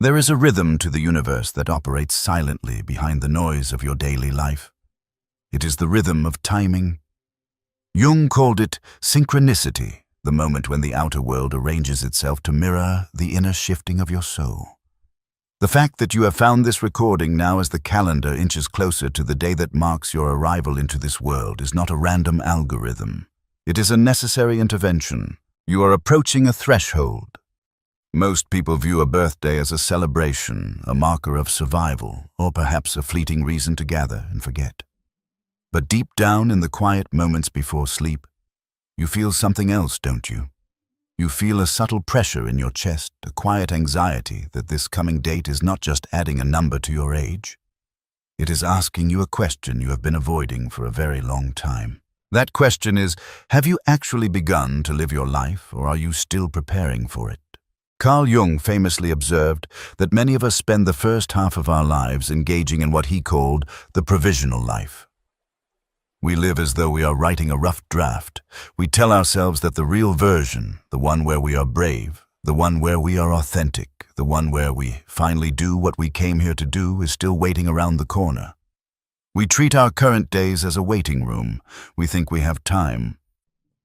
There is a rhythm to the universe that operates silently behind the noise of your daily life. It is the rhythm of timing. Jung called it synchronicity, the moment when the outer world arranges itself to mirror the inner shifting of your soul. The fact that you have found this recording now as the calendar inches closer to the day that marks your arrival into this world is not a random algorithm. It is a necessary intervention. You are approaching a threshold. Most people view a birthday as a celebration, a marker of survival, or perhaps a fleeting reason to gather and forget. But deep down in the quiet moments before sleep, you feel something else, don't you? You feel a subtle pressure in your chest, a quiet anxiety that this coming date is not just adding a number to your age. It is asking you a question you have been avoiding for a very long time. That question is, have you actually begun to live your life, or are you still preparing for it? Carl Jung famously observed that many of us spend the first half of our lives engaging in what he called the provisional life. We live as though we are writing a rough draft. We tell ourselves that the real version, the one where we are brave, the one where we are authentic, the one where we finally do what we came here to do, is still waiting around the corner. We treat our current days as a waiting room. We think we have time.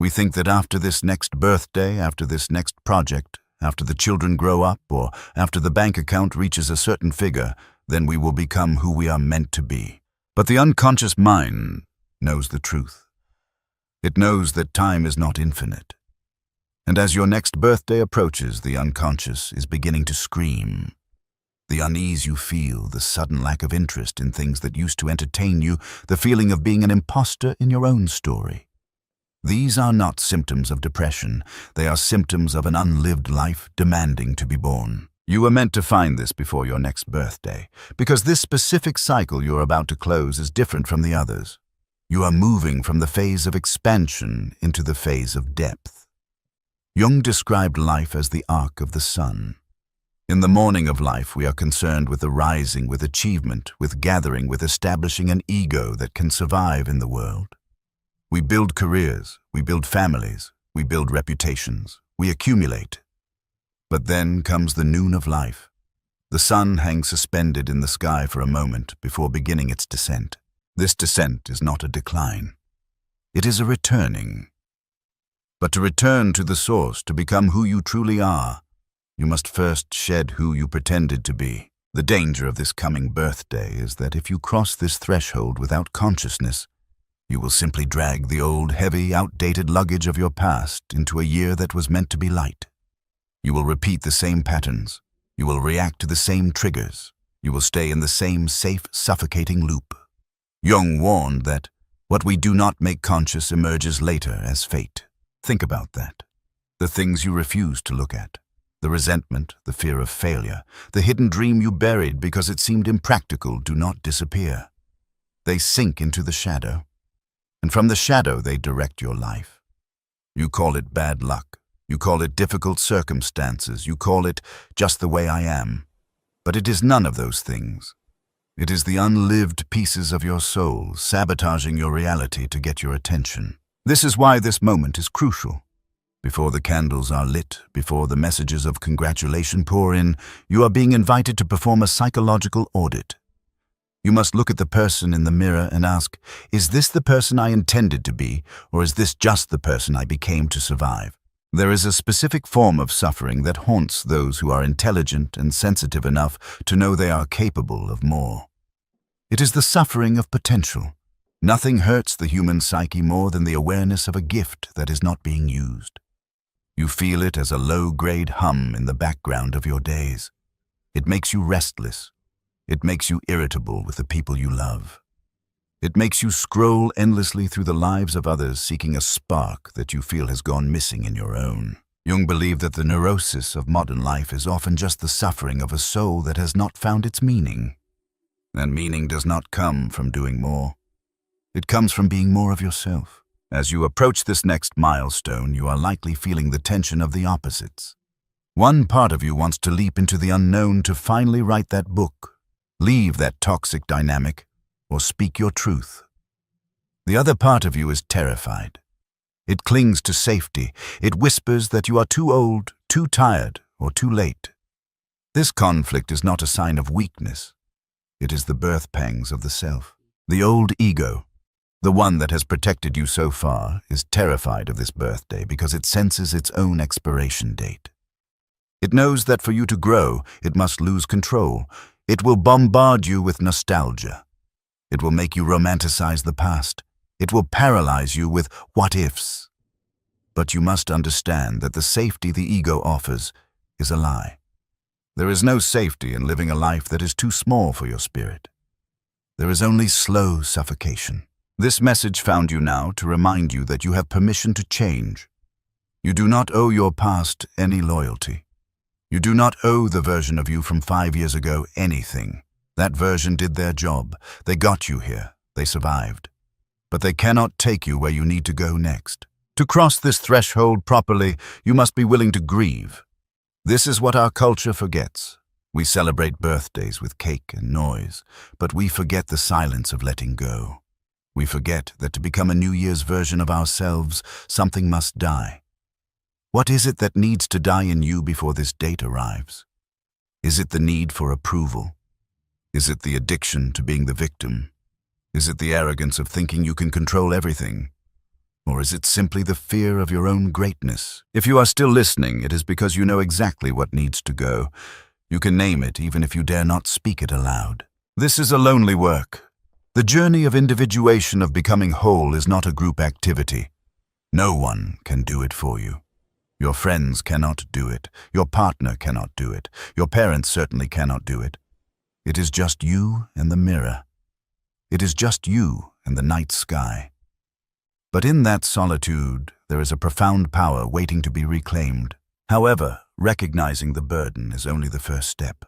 We think that after this next birthday, after this next project, after the children grow up, or after the bank account reaches a certain figure, then we will become who we are meant to be. But the unconscious mind knows the truth. It knows that time is not infinite. And as your next birthday approaches, the unconscious is beginning to scream. The unease you feel, the sudden lack of interest in things that used to entertain you, the feeling of being an imposter in your own story. These are not symptoms of depression. They are symptoms of an unlived life demanding to be born. You were meant to find this before your next birthday, because this specific cycle you are about to close is different from the others. You are moving from the phase of expansion into the phase of depth. Jung described life as the arc of the sun. In the morning of life, we are concerned with the rising, with achievement, with gathering, with establishing an ego that can survive in the world. We build careers, we build families, we build reputations, we accumulate. But then comes the noon of life. The sun hangs suspended in the sky for a moment before beginning its descent. This descent is not a decline. It is a returning. But to return to the source, to become who you truly are, you must first shed who you pretended to be. The danger of this coming birthday is that if you cross this threshold without consciousness, you will simply drag the old, heavy, outdated luggage of your past into a year that was meant to be light. You will repeat the same patterns. You will react to the same triggers. You will stay in the same safe, suffocating loop. Jung warned that what we do not make conscious emerges later as fate. Think about that. The things you refuse to look at. The resentment, the fear of failure, the hidden dream you buried because it seemed impractical do not disappear. They sink into the shadow. And from the shadow they direct your life. You call it bad luck. You call it difficult circumstances. You call it just the way I am. But it is none of those things. It is the unlived pieces of your soul sabotaging your reality to get your attention. This is why this moment is crucial. Before the candles are lit, before the messages of congratulation pour in, you are being invited to perform a psychological audit. You must look at the person in the mirror and ask, is this the person I intended to be, or is this just the person I became to survive? There is a specific form of suffering that haunts those who are intelligent and sensitive enough to know they are capable of more. It is the suffering of potential. Nothing hurts the human psyche more than the awareness of a gift that is not being used. You feel it as a low-grade hum in the background of your days. It makes you restless. It makes you irritable with the people you love. It makes you scroll endlessly through the lives of others seeking a spark that you feel has gone missing in your own. Jung believed that the neurosis of modern life is often just the suffering of a soul that has not found its meaning. And meaning does not come from doing more. It comes from being more of yourself. As you approach this next milestone, you are likely feeling the tension of the opposites. One part of you wants to leap into the unknown to finally write that book. Leave that toxic dynamic, or speak your truth. The other part of you is terrified. It clings to safety. It whispers that you are too old, too tired, or too late. This conflict is not a sign of weakness. It is the birth pangs of the self. The old ego, the one that has protected you so far, is terrified of this birthday because it senses its own expiration date. It knows that for you to grow, it must lose control. It will bombard you with nostalgia. It will make you romanticize the past. It will paralyze you with what-ifs. But you must understand that the safety the ego offers is a lie. There is no safety in living a life that is too small for your spirit. There is only slow suffocation. This message found you now to remind you that you have permission to change. You do not owe your past any loyalty. You do not owe the version of you from 5 years ago anything. That version did their job. They got you here. They survived. But they cannot take you where you need to go next. To cross this threshold properly, you must be willing to grieve. This is what our culture forgets. We celebrate birthdays with cake and noise, but we forget the silence of letting go. We forget that to become a New Year's version of ourselves, something must die. What is it that needs to die in you before this date arrives? Is it the need for approval? Is it the addiction to being the victim? Is it the arrogance of thinking you can control everything? Or is it simply the fear of your own greatness? If you are still listening, it is because you know exactly what needs to go. You can name it even if you dare not speak it aloud. This is a lonely work. The journey of individuation, of becoming whole, is not a group activity. No one can do it for you. Your friends cannot do it. Your partner cannot do it. Your parents certainly cannot do it. It is just you and the mirror. It is just you and the night sky. But in that solitude, there is a profound power waiting to be reclaimed. However, recognizing the burden is only the first step.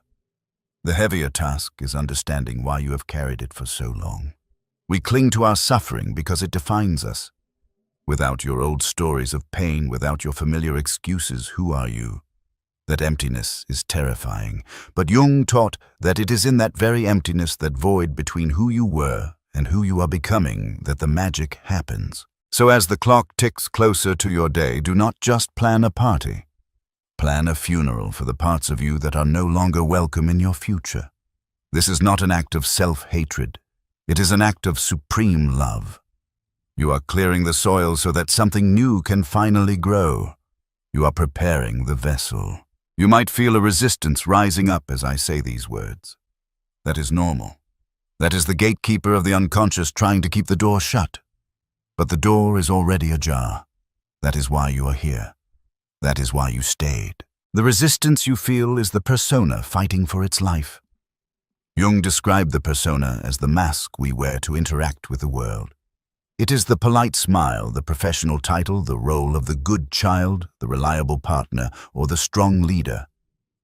The heavier task is understanding why you have carried it for so long. We cling to our suffering because it defines us. Without your old stories of pain, without your familiar excuses, who are you? That emptiness is terrifying, but Jung taught that it is in that very emptiness, that void between who you were and who you are becoming, that the magic happens. So as the clock ticks closer to your day, do not just plan a party. Plan a funeral for the parts of you that are no longer welcome in your future. This is not an act of self-hatred. It is an act of supreme love. You are clearing the soil so that something new can finally grow. You are preparing the vessel. You might feel a resistance rising up as I say these words. That is normal. That is the gatekeeper of the unconscious trying to keep the door shut. But the door is already ajar. That is why you are here. That is why you stayed. The resistance you feel is the persona fighting for its life. Jung described the persona as the mask we wear to interact with the world. It is the polite smile, the professional title, the role of the good child, the reliable partner, or the strong leader.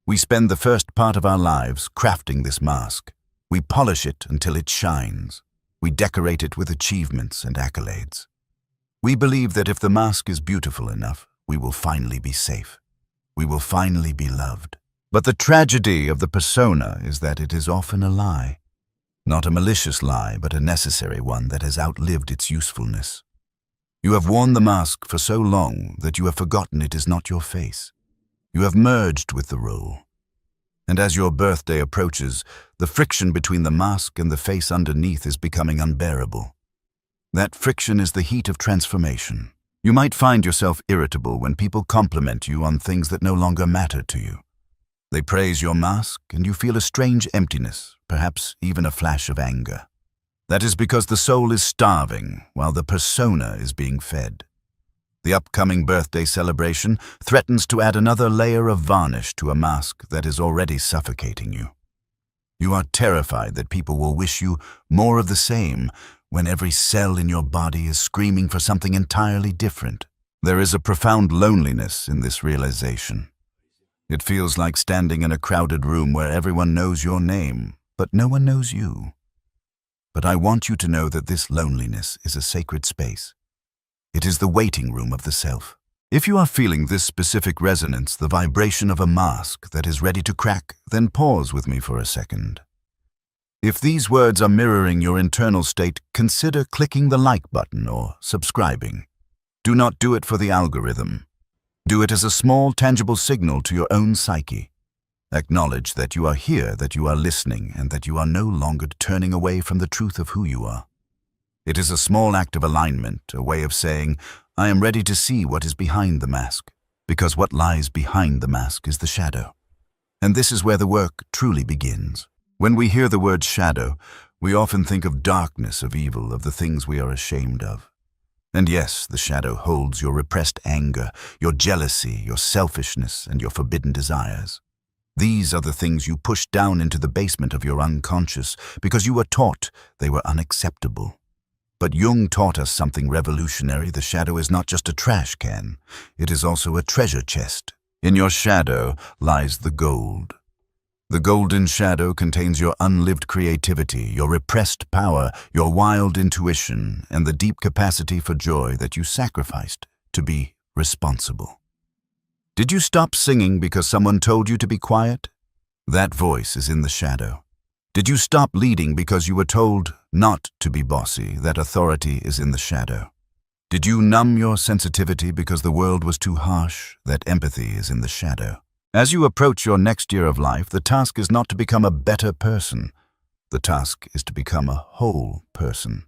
We spend the first part of our lives crafting this mask. We polish it until it shines. We decorate it with achievements and accolades. We believe that if the mask is beautiful enough, we will finally be safe. We will finally be loved. But the tragedy of the persona is that it is often a lie. Not a malicious lie, but a necessary one that has outlived its usefulness. You have worn the mask for so long that you have forgotten it is not your face. You have merged with the role. And as your birthday approaches, the friction between the mask and the face underneath is becoming unbearable. That friction is the heat of transformation. You might find yourself irritable when people compliment you on things that no longer matter to you. They praise your mask, and you feel a strange emptiness, perhaps even a flash of anger. That is because the soul is starving, while the persona is being fed. The upcoming birthday celebration threatens to add another layer of varnish to a mask that is already suffocating you. You are terrified that people will wish you more of the same when every cell in your body is screaming for something entirely different. There is a profound loneliness in this realization. It feels like standing in a crowded room where everyone knows your name, but no one knows you. But I want you to know that this loneliness is a sacred space. It is the waiting room of the self. If you are feeling this specific resonance, the vibration of a mask that is ready to crack, then pause with me for a second. If these words are mirroring your internal state, consider clicking the like button or subscribing. Do not do it for the algorithm. Do it as a small, tangible signal to your own psyche. Acknowledge that you are here, that you are listening, and that you are no longer turning away from the truth of who you are. It is a small act of alignment, a way of saying, I am ready to see what is behind the mask, because what lies behind the mask is the shadow. And this is where the work truly begins. When we hear the word shadow, we often think of darkness, of evil, of the things we are ashamed of. And yes, the shadow holds your repressed anger, your jealousy, your selfishness, and your forbidden desires. These are the things you push down into the basement of your unconscious because you were taught they were unacceptable. But Jung taught us something revolutionary. The shadow is not just a trash can. It is also a treasure chest. In your shadow lies the gold. The golden shadow contains your unlived creativity, your repressed power, your wild intuition, and the deep capacity for joy that you sacrificed to be responsible. Did you stop singing because someone told you to be quiet? That voice is in the shadow. Did you stop leading because you were told not to be bossy? That authority is in the shadow. Did you numb your sensitivity because the world was too harsh? That empathy is in the shadow. As you approach your next year of life, the task is not to become a better person. The task is to become a whole person.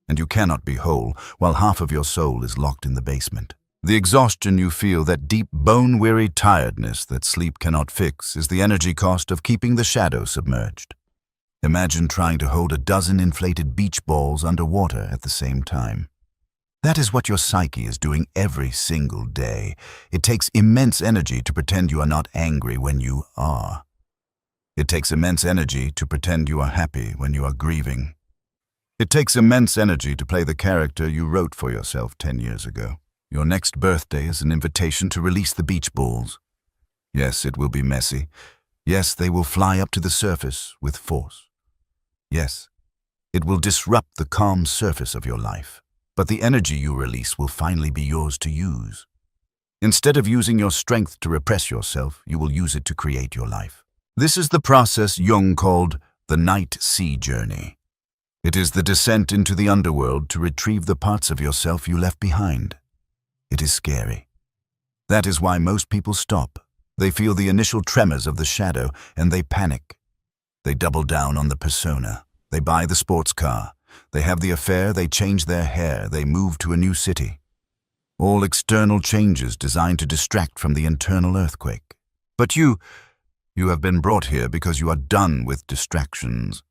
And you cannot be whole while half of your soul is locked in the basement. The exhaustion you feel, that deep, bone-weary tiredness that sleep cannot fix, is the energy cost of keeping the shadow submerged. Imagine trying to hold a dozen inflated beach balls underwater at the same time. That is what your psyche is doing every single day. It takes immense energy to pretend you are not angry when you are. It takes immense energy to pretend you are happy when you are grieving. It takes immense energy to play the character you wrote for yourself 10 years ago. Your next birthday is an invitation to release the beach balls. Yes, it will be messy. Yes, they will fly up to the surface with force. Yes, it will disrupt the calm surface of your life. But the energy you release will finally be yours to use. Instead of using your strength to repress yourself, you will use it to create your life. This is the process Jung called the night sea journey. It is the descent into the underworld to retrieve the parts of yourself you left behind. It is scary. That is why most people stop. They feel the initial tremors of the shadow and they panic. They double down on the persona. They buy the sports car. They have the affair. They change their hair. They move to a new city. All external changes designed to distract from the internal earthquake. But you have been brought here because you are done with distractions.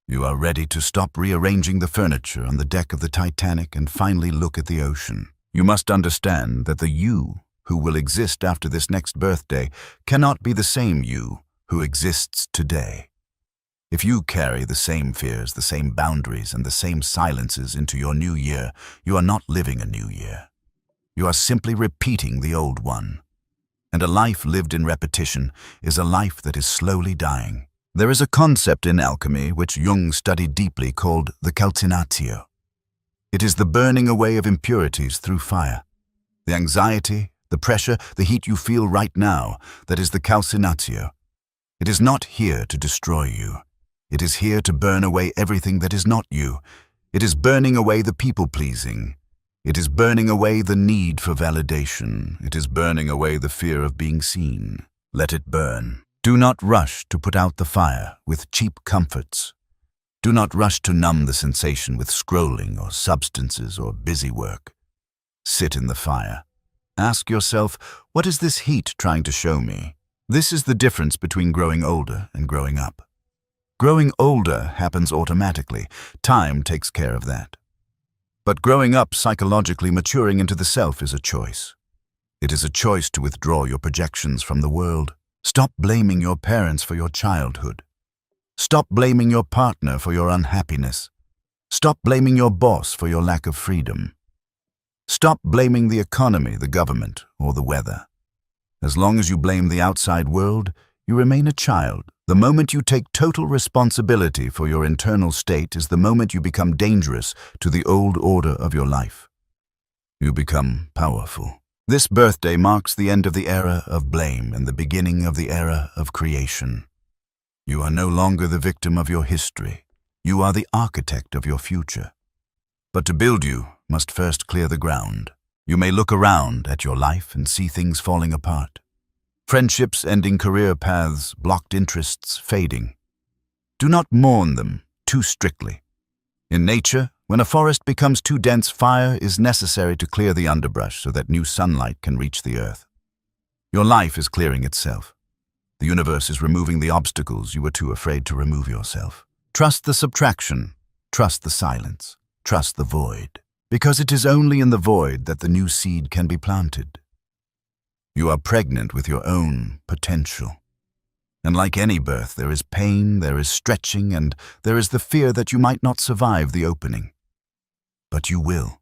You are ready to stop rearranging the furniture on the deck of the Titanic and finally look at the ocean. You must understand that the you who will exist after this next birthday cannot be the same you who exists today. If you carry the same fears, the same boundaries, and the same silences into your new year, you are not living a new year. You are simply repeating the old one. And a life lived in repetition is a life that is slowly dying. There is a concept in alchemy which Jung studied deeply called the calcinatio. It is the burning away of impurities through fire. The anxiety, the pressure, the heat you feel right now, that is the calcinatio. It is not here to destroy you. It is here to burn away everything that is not you. It is burning away the people-pleasing. It is burning away the need for validation. It is burning away the fear of being seen. Let it burn. Do not rush to put out the fire with cheap comforts. Do not rush to numb the sensation with scrolling or substances or busy work. Sit in the fire. Ask yourself, what is this heat trying to show me? This is the difference between growing older and growing up. Growing older happens automatically. Time takes care of that. But growing up, psychologically maturing into the self, is a choice. It is a choice to withdraw your projections from the world. Stop blaming your parents for your childhood. Stop blaming your partner for your unhappiness. Stop blaming your boss for your lack of freedom. Stop blaming the economy, the government, or the weather. As long as you blame the outside world, you remain a child. The moment you take total responsibility for your internal state is the moment you become dangerous to the old order of your life. You become powerful. This birthday marks the end of the era of blame and the beginning of the era of creation. You are no longer the victim of your history. You are the architect of your future. But to build you must first clear the ground. You may look around at your life and see things falling apart. Friendships ending, career paths, blocked interests fading. Do not mourn them too strictly. In nature, when a forest becomes too dense, fire is necessary to clear the underbrush so that new sunlight can reach the earth. Your life is clearing itself. The universe is removing the obstacles you were too afraid to remove yourself. Trust the subtraction. Trust the silence. Trust the void. Because it is only in the void that the new seed can be planted. You are pregnant with your own potential. And like any birth, there is pain, there is stretching, and there is the fear that you might not survive the opening. But you will.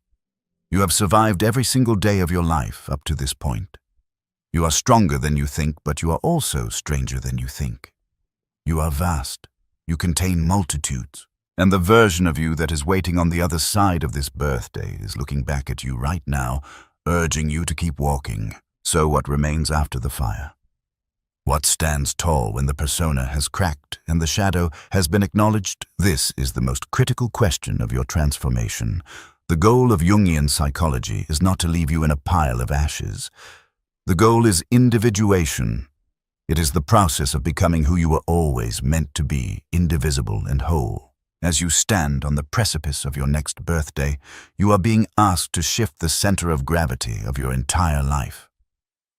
You have survived every single day of your life up to this point. You are stronger than you think, but you are also stranger than you think. You are vast. You contain multitudes. And the version of you that is waiting on the other side of this birthday is looking back at you right now, urging you to keep walking. So what remains after the fire? What stands tall when the persona has cracked and the shadow has been acknowledged? This is the most critical question of your transformation. The goal of Jungian psychology is not to leave you in a pile of ashes. The goal is individuation. It is the process of becoming who you were always meant to be, indivisible and whole. As you stand on the precipice of your next birthday, you are being asked to shift the center of gravity of your entire life.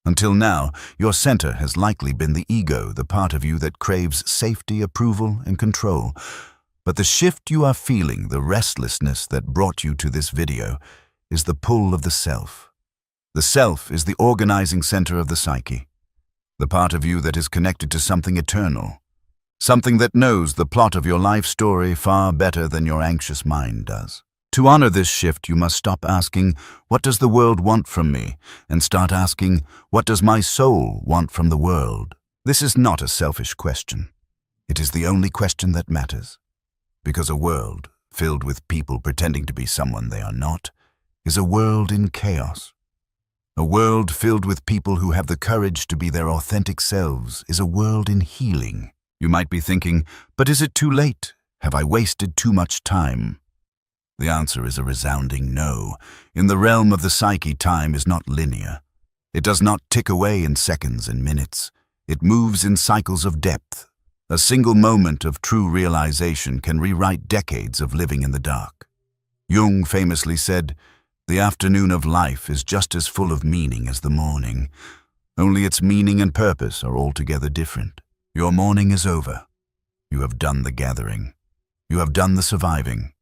Until now, your center has likely been the ego, the part of you that craves safety, approval, and control. But the shift you are feeling, the restlessness that brought you to this video, is the pull of the self. The self is the organizing center of the psyche, the part of you that is connected to something eternal, something that knows the plot of your life story far better than your anxious mind does. To honor this shift, you must stop asking, "What does the world want from me?" and start asking, "What does my soul want from the world?" This is not a selfish question. It is the only question that matters. Because a world filled with people pretending to be someone they are not is a world in chaos. A world filled with people who have the courage to be their authentic selves is a world in healing. You might be thinking, but is it too late? Have I wasted too much time? The answer is a resounding no. In the realm of the psyche, time is not linear. It does not tick away in seconds and minutes. It moves in cycles of depth. A single moment of true realization can rewrite decades of living in the dark. Jung famously said, "The afternoon of life is just as full of meaning as the morning. Only its meaning and purpose are altogether different." Your morning is over. You have done the gathering. You have done the surviving.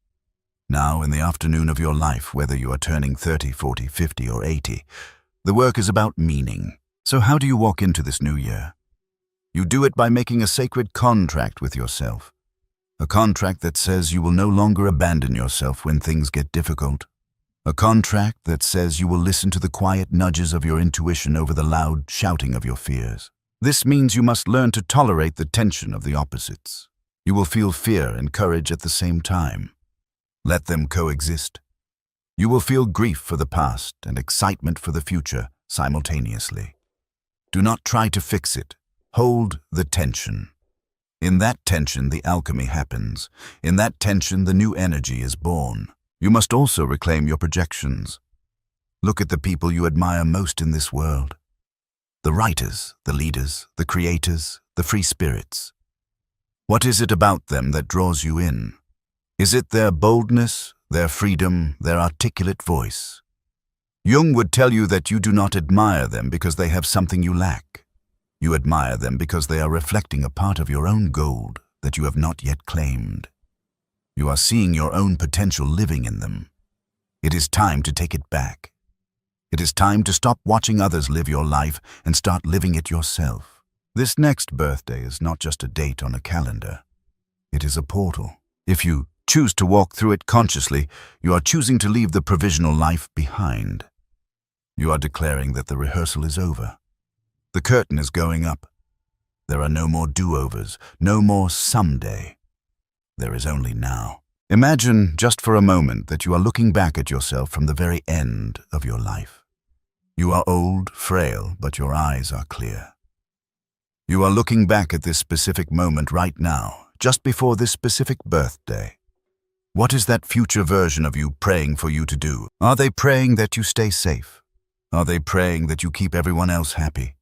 Now, in the afternoon of your life, whether you are turning 30, 40, 50, or 80, the work is about meaning. So how do you walk into this new year? You do it by making a sacred contract with yourself. A contract that says you will no longer abandon yourself when things get difficult. A contract that says you will listen to the quiet nudges of your intuition over the loud shouting of your fears. This means you must learn to tolerate the tension of the opposites. You will feel fear and courage at the same time. Let them coexist. You will feel grief for the past and excitement for the future simultaneously. Do not try to fix it. Hold the tension. In that tension, the alchemy happens. In that tension, the new energy is born. You must also reclaim your projections. Look at the people you admire most in this world. The writers, the leaders, the creators, the free spirits. What is it about them that draws you in? Is it their boldness, their freedom, their articulate voice? Jung would tell you that you do not admire them because they have something you lack. You admire them because they are reflecting a part of your own gold that you have not yet claimed. You are seeing your own potential living in them. It is time to take it back. It is time to stop watching others live your life and start living it yourself. This next birthday is not just a date on a calendar. It is a portal. If you choose to walk through it consciously, you are choosing to leave the provisional life behind. You are declaring that the rehearsal is over. The curtain is going up. There are no more do-overs, no more someday. There is only now. Imagine just for a moment that you are looking back at yourself from the very end of your life. You are old, frail, but your eyes are clear. You are looking back at this specific moment right now, just before this specific birthday. What is that future version of you praying for you to do? Are they praying that you stay safe? Are they praying that you keep everyone else happy?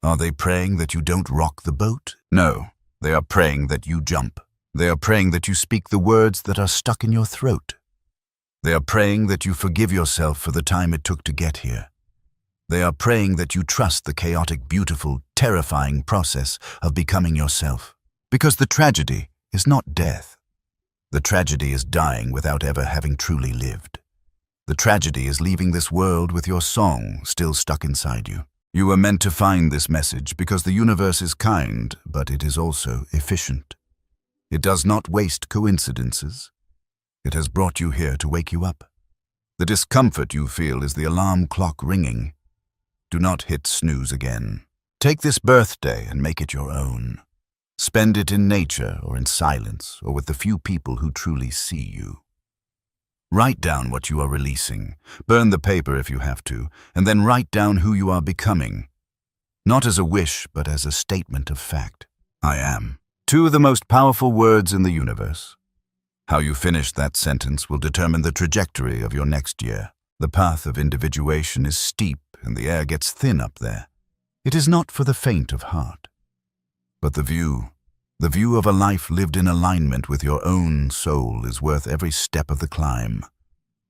Are they praying that you don't rock the boat? No, they are praying that you jump. They are praying that you speak the words that are stuck in your throat. They are praying that you forgive yourself for the time it took to get here. They are praying that you trust the chaotic, beautiful, terrifying process of becoming yourself. Because the tragedy is not death. The tragedy is dying without ever having truly lived. The tragedy is leaving this world with your song still stuck inside you. You were meant to find this message because the universe is kind, but it is also efficient. It does not waste coincidences. It has brought you here to wake you up. The discomfort you feel is the alarm clock ringing. Do not hit snooze again. Take this birthday and make it your own. Spend it in nature or in silence or with the few people who truly see you. Write down what you are releasing. Burn the paper if you have to, and then write down who you are becoming. Not as a wish, but as a statement of fact. I am. Two of the most powerful words in the universe. How you finish that sentence will determine the trajectory of your next year. The path of individuation is steep and the air gets thin up there. It is not for the faint of heart. But the view of a life lived in alignment with your own soul is worth every step of the climb.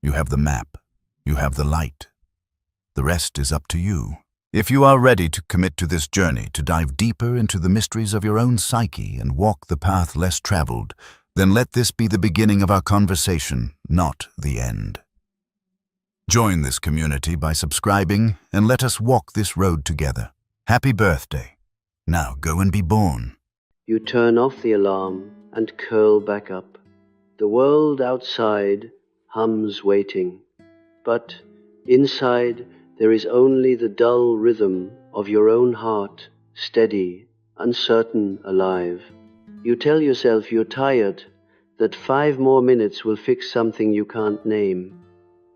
You have the map. You have the light. The rest is up to you. If you are ready to commit to this journey, to dive deeper into the mysteries of your own psyche and walk the path less traveled, then let this be the beginning of our conversation, not the end. Join this community by subscribing and let us walk this road together. Happy birthday. Now go and be born. You turn off the alarm and curl back up. The world outside hums waiting, but inside there is only the dull rhythm of your own heart, steady, uncertain, alive. You tell yourself you're tired, that 5 more minutes will fix something you can't name.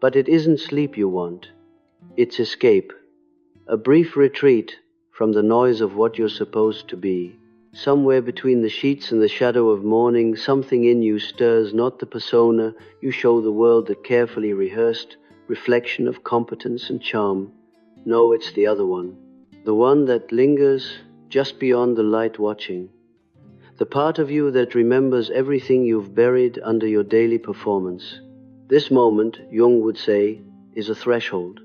But it isn't sleep you want. It's escape, a brief retreat from the noise of what you're supposed to be. Somewhere between the sheets and the shadow of morning, something in you stirs not the persona you show the world, the carefully rehearsed reflection of competence and charm. No, it's the other one. The one that lingers just beyond the light watching. The part of you that remembers everything you've buried under your daily performance. This moment, Jung would say, is a threshold.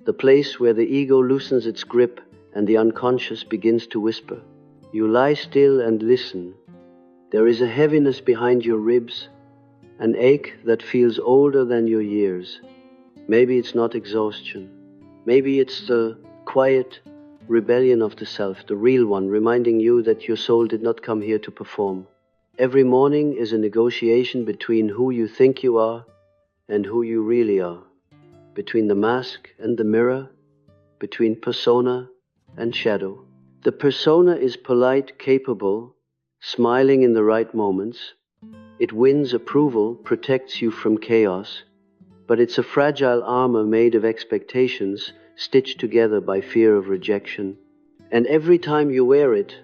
The place where the ego loosens its grip and the unconscious begins to whisper. You lie still and listen. There is a heaviness behind your ribs, an ache that feels older than your years. Maybe it's not exhaustion. Maybe it's the quiet rebellion of the self, the real one, reminding you that your soul did not come here to perform. Every morning is a negotiation between who you think you are and who you really are, between the mask and the mirror, between persona and shadow. The persona is polite, capable, smiling in the right moments. It wins approval, protects you from chaos, but it's a fragile armor made of expectations stitched together by fear of rejection. And every time you wear it,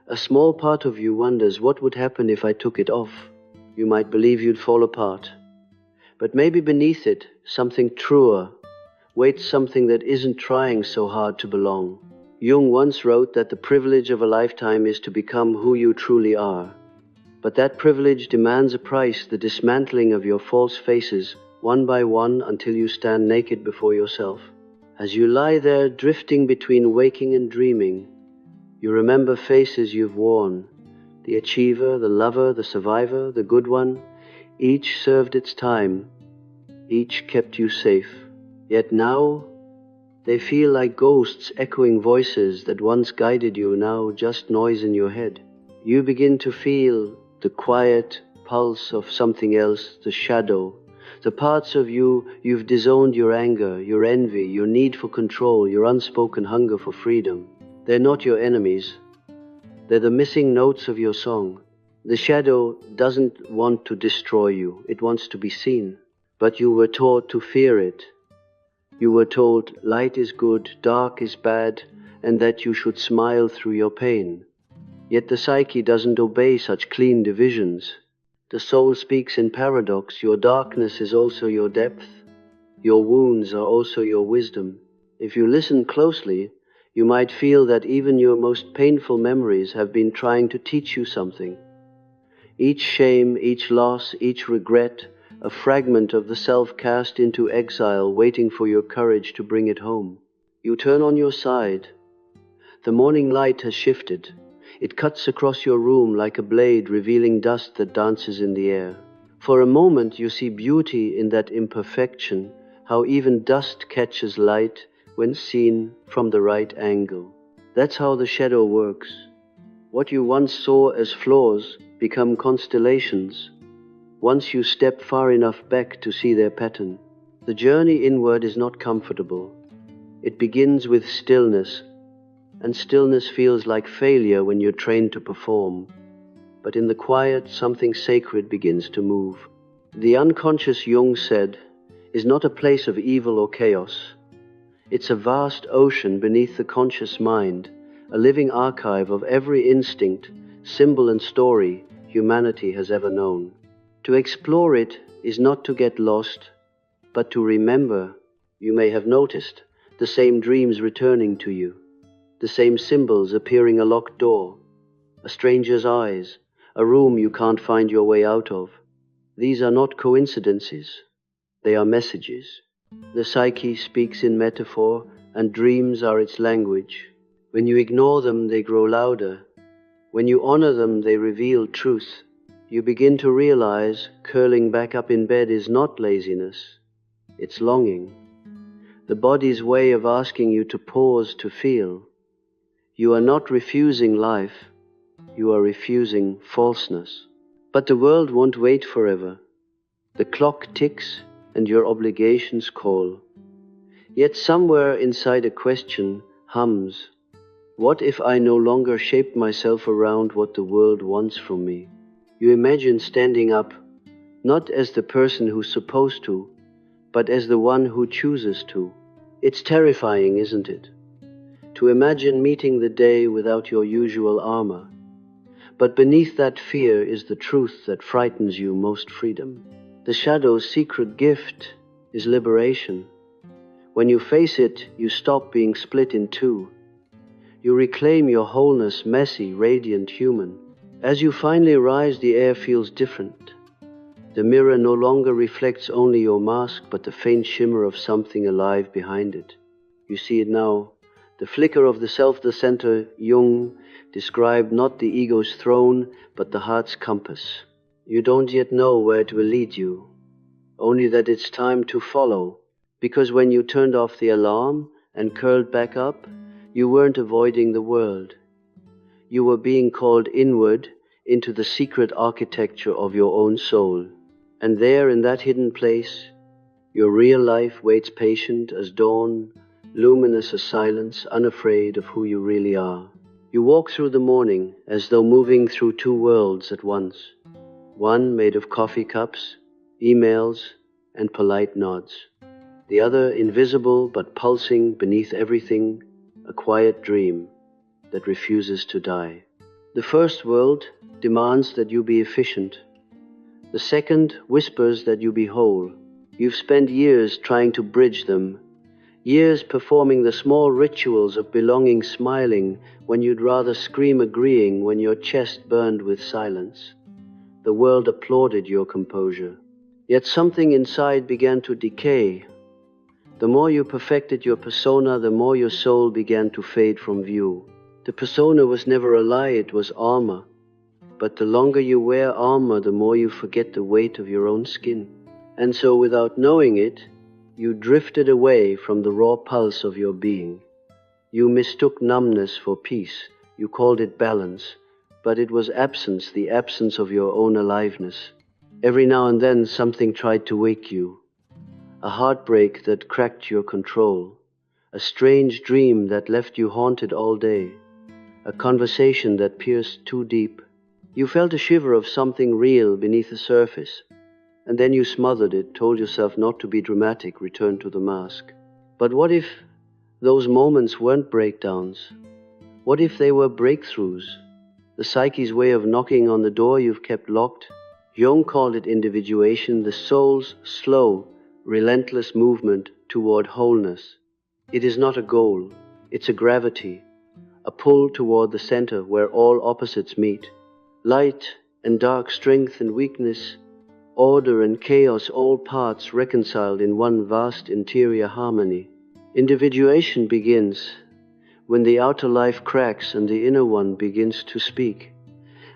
a small part of you wonders what would happen if I took it off. You might believe you'd fall apart. But maybe beneath it, something truer waits, something that isn't trying so hard to belong. Jung once wrote that the privilege of a lifetime is to become who you truly are. But that privilege demands a price, the dismantling of your false faces, one by one, until you stand naked before yourself. As you lie there drifting between waking and dreaming, you remember faces you've worn, the achiever, the lover, the survivor, the good one. Each served its time, each kept you safe. Yet now, they feel like ghosts echoing voices that once guided you, now just noise in your head. You begin to feel the quiet pulse of something else, the shadow, the parts of you you've disowned, your anger, your envy, your need for control, your unspoken hunger for freedom. They're not your enemies. They're the missing notes of your song. The shadow doesn't want to destroy you. It wants to be seen. But you were taught to fear it. You were told light is good, dark is bad, and that you should smile through your pain. Yet the psyche doesn't obey such clean divisions. The soul speaks in paradox. Your darkness is also your depth. Your wounds are also your wisdom. If you listen closely, You might feel that even your most painful memories have been trying to teach you something. Each shame, each loss, each regret, a fragment of the self cast into exile, waiting for your courage to bring it home. You turn on your side. The morning light has shifted. It cuts across your room like a blade, revealing dust that dances in the air. For a moment you see beauty in that imperfection, how even dust catches light when seen from the right angle. That's how the shadow works. What you once saw as flaws become constellations, once you step far enough back to see their pattern. The journey inward is not comfortable. It begins with stillness, and stillness feels like failure when you're trained to perform. But in the quiet, something sacred begins to move. The unconscious, Jung said, is not a place of evil or chaos. It's a vast ocean beneath the conscious mind, a living archive of every instinct, symbol and story humanity has ever known. To explore it is not to get lost, but to remember. You may have noticed the same dreams returning to you, the same symbols appearing: a locked door, a stranger's eyes, a room you can't find your way out of. These are not coincidences, they are messages. The psyche speaks in metaphor, and dreams are its language. When you ignore them, they grow louder. When you honor them, they reveal truth. You begin to realize curling back up in bed is not laziness, it's longing. The body's way of asking you to pause, to feel. You are not refusing life, you are refusing falseness. But the world won't wait forever. The clock ticks and your obligations call. Yet somewhere inside a question hums, what if I no longer shape myself around what the world wants from me? You imagine standing up, not as the person who's supposed to, but as the one who chooses to. It's terrifying, isn't it? To imagine meeting the day without your usual armor. But beneath that fear is the truth that frightens you most: freedom. The shadow's secret gift is liberation. When you face it, you stop being split in two. You reclaim your wholeness, messy, radiant, human. As you finally rise, the air feels different. The mirror no longer reflects only your mask, but the faint shimmer of something alive behind it. You see it now. The flicker of the self, the center. Jung described not the ego's throne, but the heart's compass. You don't yet know where it will lead you, only that it's time to follow. Because when you turned off the alarm and curled back up, you weren't avoiding the world. You were being called inward into the secret architecture of your own soul. And there, in that hidden place, your real life waits, patient as dawn, luminous as silence, unafraid of who you really are. You walk through the morning as though moving through two worlds at once. One made of coffee cups, emails, and polite nods. The other invisible but pulsing beneath everything, a quiet dream that refuses to die. The first world demands that you be efficient. The second whispers that you be whole. You've spent years trying to bridge them, years performing the small rituals of belonging, smiling when you'd rather scream, agreeing when your chest burned with silence. The world applauded your composure. Yet something inside began to decay. The more you perfected your persona, the more your soul began to fade from view. The persona was never a lie, it was armor. But the longer you wear armor, the more you forget the weight of your own skin. And so, without knowing it, you drifted away from the raw pulse of your being. You mistook numbness for peace. You called it balance. But it was absence, the absence of your own aliveness. Every now and then something tried to wake you. A heartbreak that cracked your control. A strange dream that left you haunted all day. A conversation that pierced too deep. You felt a shiver of something real beneath the surface. And then you smothered it, told yourself not to be dramatic, returned to the mask. But what if those moments weren't breakdowns? What if they were breakthroughs? The psyche's way of knocking on the door you've kept locked? Jung called it individuation, the soul's slow, relentless movement toward wholeness. It is not a goal. It's a gravity, a pull toward the center where all opposites meet. Light and dark, strength and weakness, order and chaos, all parts reconciled in one vast interior harmony. Individuation begins when the outer life cracks and the inner one begins to speak.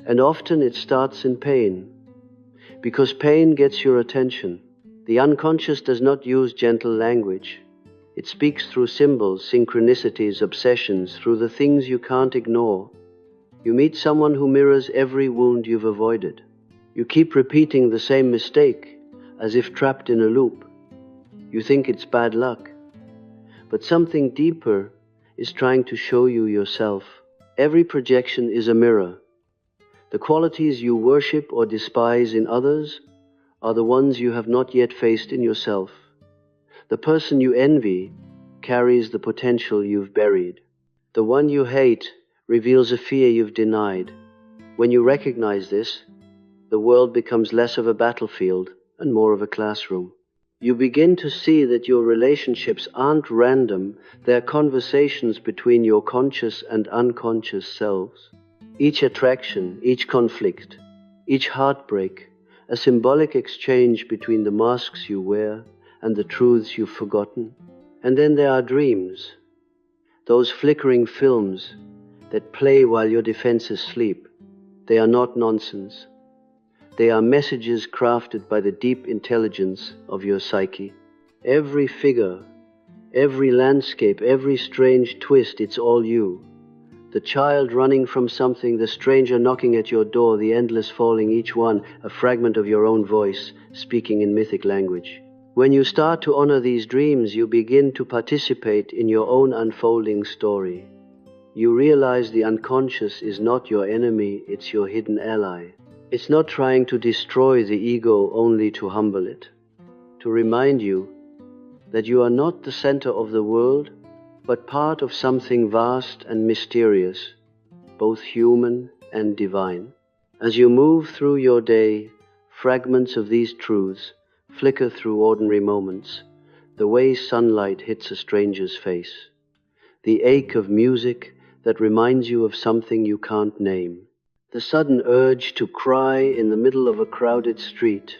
And often it starts in pain, because pain gets your attention. The unconscious does not use gentle language. It speaks through symbols, synchronicities, obsessions, through the things you can't ignore. You meet someone who mirrors every wound you've avoided. You keep repeating the same mistake, as if trapped in a loop. You think it's bad luck. But something deeper is trying to show you yourself. Every projection is a mirror. The qualities you worship or despise in others are the ones you have not yet faced in yourself. The person you envy carries the potential you've buried. The one you hate reveals a fear you've denied. When you recognize this, the world becomes less of a battlefield and more of a classroom. You begin to see that your relationships aren't random, they're conversations between your conscious and unconscious selves. Each attraction, each conflict, each heartbreak, a symbolic exchange between the masks you wear and the truths you've forgotten. And then there are dreams, those flickering films that play while your defenses sleep. They are not nonsense. They are messages crafted by the deep intelligence of your psyche. Every figure, every landscape, every strange twist, it's all you. The child running from something, the stranger knocking at your door, the endless falling, each one a fragment of your own voice, speaking in mythic language. When you start to honor these dreams, you begin to participate in your own unfolding story. You realize the unconscious is not your enemy, it's your hidden ally. It's not trying to destroy the ego only to humble it, to remind you that you are not the center of the world, but part of something vast and mysterious, both human and divine. As you move through your day, fragments of these truths flicker through ordinary moments, the way sunlight hits a stranger's face, the ache of music that reminds you of something you can't name, the sudden urge to cry in the middle of a crowded street.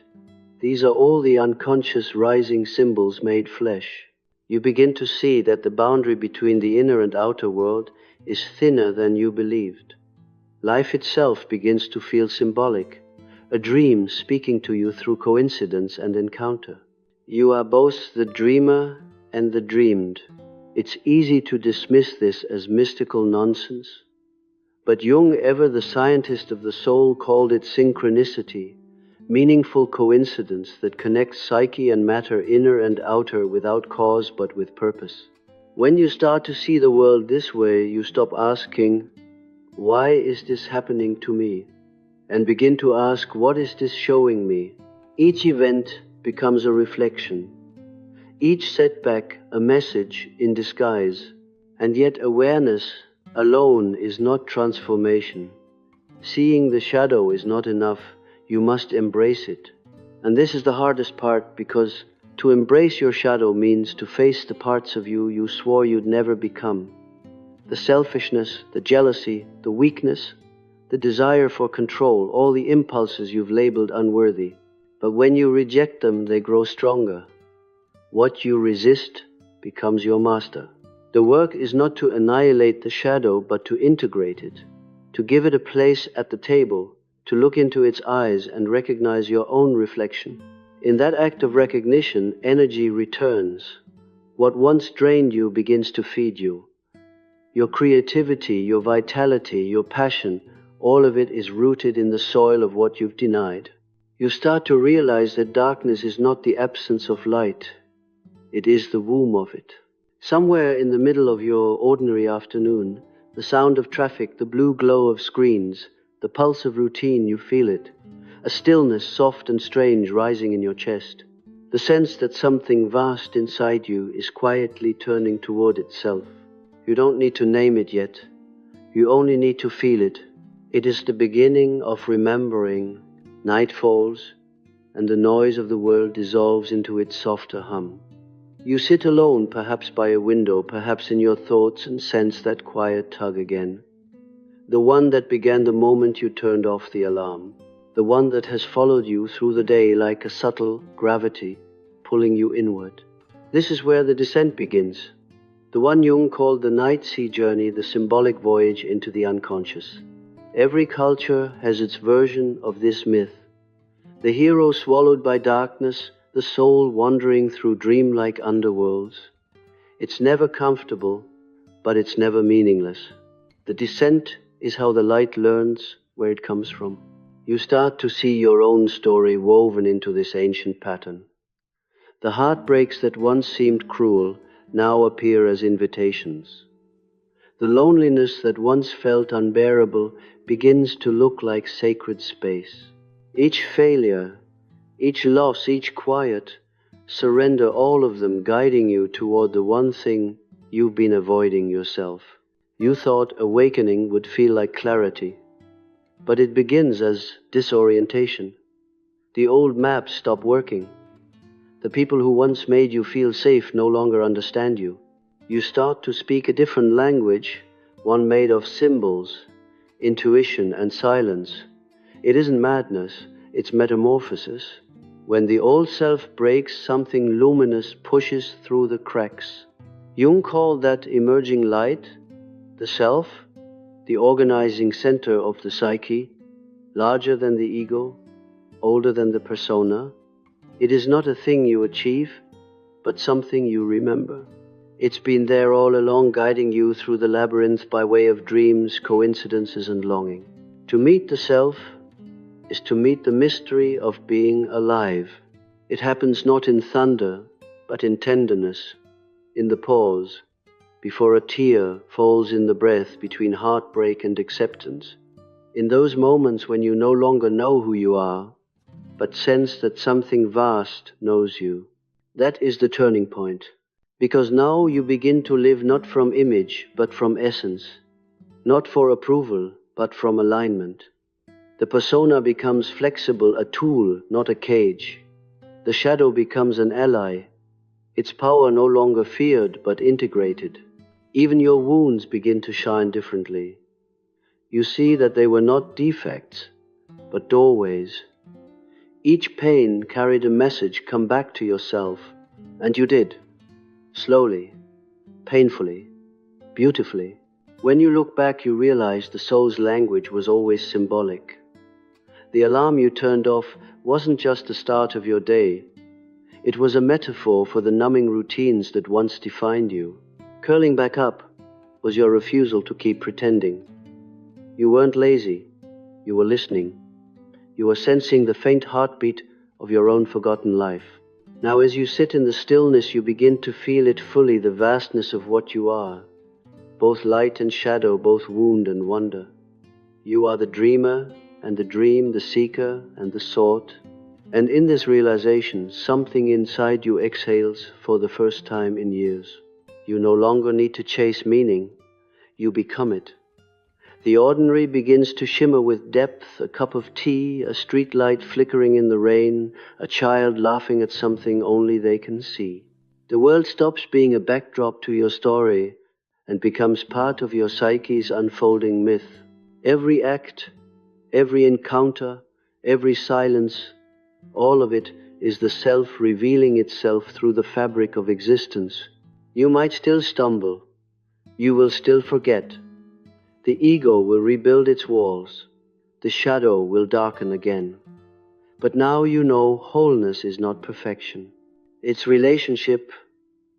These are all the unconscious rising symbols made flesh. You begin to see that the boundary between the inner and outer world is thinner than you believed. Life itself begins to feel symbolic, a dream speaking to you through coincidence and encounter. You are both the dreamer and the dreamed. It's easy to dismiss this as mystical nonsense, but Jung, ever the scientist of the soul, called it synchronicity, meaningful coincidence that connects psyche and matter, inner and outer, without cause but with purpose. When you start to see the world this way, you stop asking, "Why is this happening to me?" and begin to ask, "What is this showing me?" Each event becomes a reflection, each setback a message in disguise, and yet awareness alone is not transformation. Seeing the shadow is not enough. You must embrace it. And this is the hardest part, because to embrace your shadow means to face the parts of you you swore you'd never become. The selfishness, the jealousy, the weakness, the desire for control, all the impulses you've labeled unworthy. But when you reject them, they grow stronger. What you resist becomes your master. The work is not to annihilate the shadow, but to integrate it, to give it a place at the table, to look into its eyes and recognize your own reflection. In that act of recognition, energy returns. What once drained you begins to feed you. Your creativity, your vitality, your passion, all of it is rooted in the soil of what you've denied. You start to realize that darkness is not the absence of light. It is the womb of it. Somewhere in the middle of your ordinary afternoon, the sound of traffic, the blue glow of screens, the pulse of routine, you feel it. A stillness soft and strange rising in your chest. The sense that something vast inside you is quietly turning toward itself. You don't need to name it yet. You only need to feel it. It is the beginning of remembering. Night falls, and the noise of the world dissolves into its softer hum. You sit alone, perhaps by a window, perhaps in your thoughts, and sense that quiet tug again. The one that began the moment you turned off the alarm. The one that has followed you through the day like a subtle gravity, pulling you inward. This is where the descent begins. The one Jung called the night sea journey, the symbolic voyage into the unconscious. Every culture has its version of this myth. The hero swallowed by darkness, the soul wandering through dreamlike underworlds. It's never comfortable, but it's never meaningless. The descent is how the light learns where it comes from. You start to see your own story woven into this ancient pattern. The heartbreaks that once seemed cruel now appear as invitations. The loneliness that once felt unbearable begins to look like sacred space. Each failure, each loss, each quiet, surrender, all of them guiding you toward the one thing you've been avoiding yourself. You thought awakening would feel like clarity, but it begins as disorientation. The old maps stop working. The people who once made you feel safe no longer understand you. You start to speak a different language, one made of symbols, intuition, and silence. It isn't madness, it's metamorphosis. When the old self breaks, something luminous pushes through the cracks. Jung called that emerging light, the self, the organizing center of the psyche, larger than the ego, older than the persona. It is not a thing you achieve, but something you remember. It's been there all along, guiding you through the labyrinth by way of dreams, coincidences, and longing. To meet the self is to meet the mystery of being alive. It happens not in thunder, but in tenderness, in the pause, before a tear falls in the breath between heartbreak and acceptance. In those moments when you no longer know who you are, but sense that something vast knows you. That is the turning point. Because now you begin to live not from image, but from essence. Not for approval, but from alignment. The persona becomes flexible, a tool, not a cage. The shadow becomes an ally. Its power no longer feared, but integrated. Even your wounds begin to shine differently. You see that they were not defects, but doorways. Each pain carried a message: come back to yourself. And you did. Slowly, painfully, beautifully. When you look back, you realize the soul's language was always symbolic. The alarm you turned off wasn't just the start of your day. It was a metaphor for the numbing routines that once defined you. Curling back up was your refusal to keep pretending. You weren't lazy. You were listening. You were sensing the faint heartbeat of your own forgotten life. Now, as you sit in the stillness, you begin to feel it fully, the vastness of what you are. Both light and shadow, both wound and wonder. You are the dreamer and the dream, the seeker and the sought. And in this realization, something inside you exhales for the first time in years. You no longer need to chase meaning. You become it. The ordinary begins to shimmer with depth, a cup of tea, a street light flickering in the rain, a child laughing at something only they can see. The world stops being a backdrop to your story and becomes part of your psyche's unfolding myth. Every act, every encounter, every silence, all of it is the self revealing itself through the fabric of existence. You might still stumble. You will still forget. The ego will rebuild its walls. The shadow will darken again. But now you know wholeness is not perfection. It's relationship,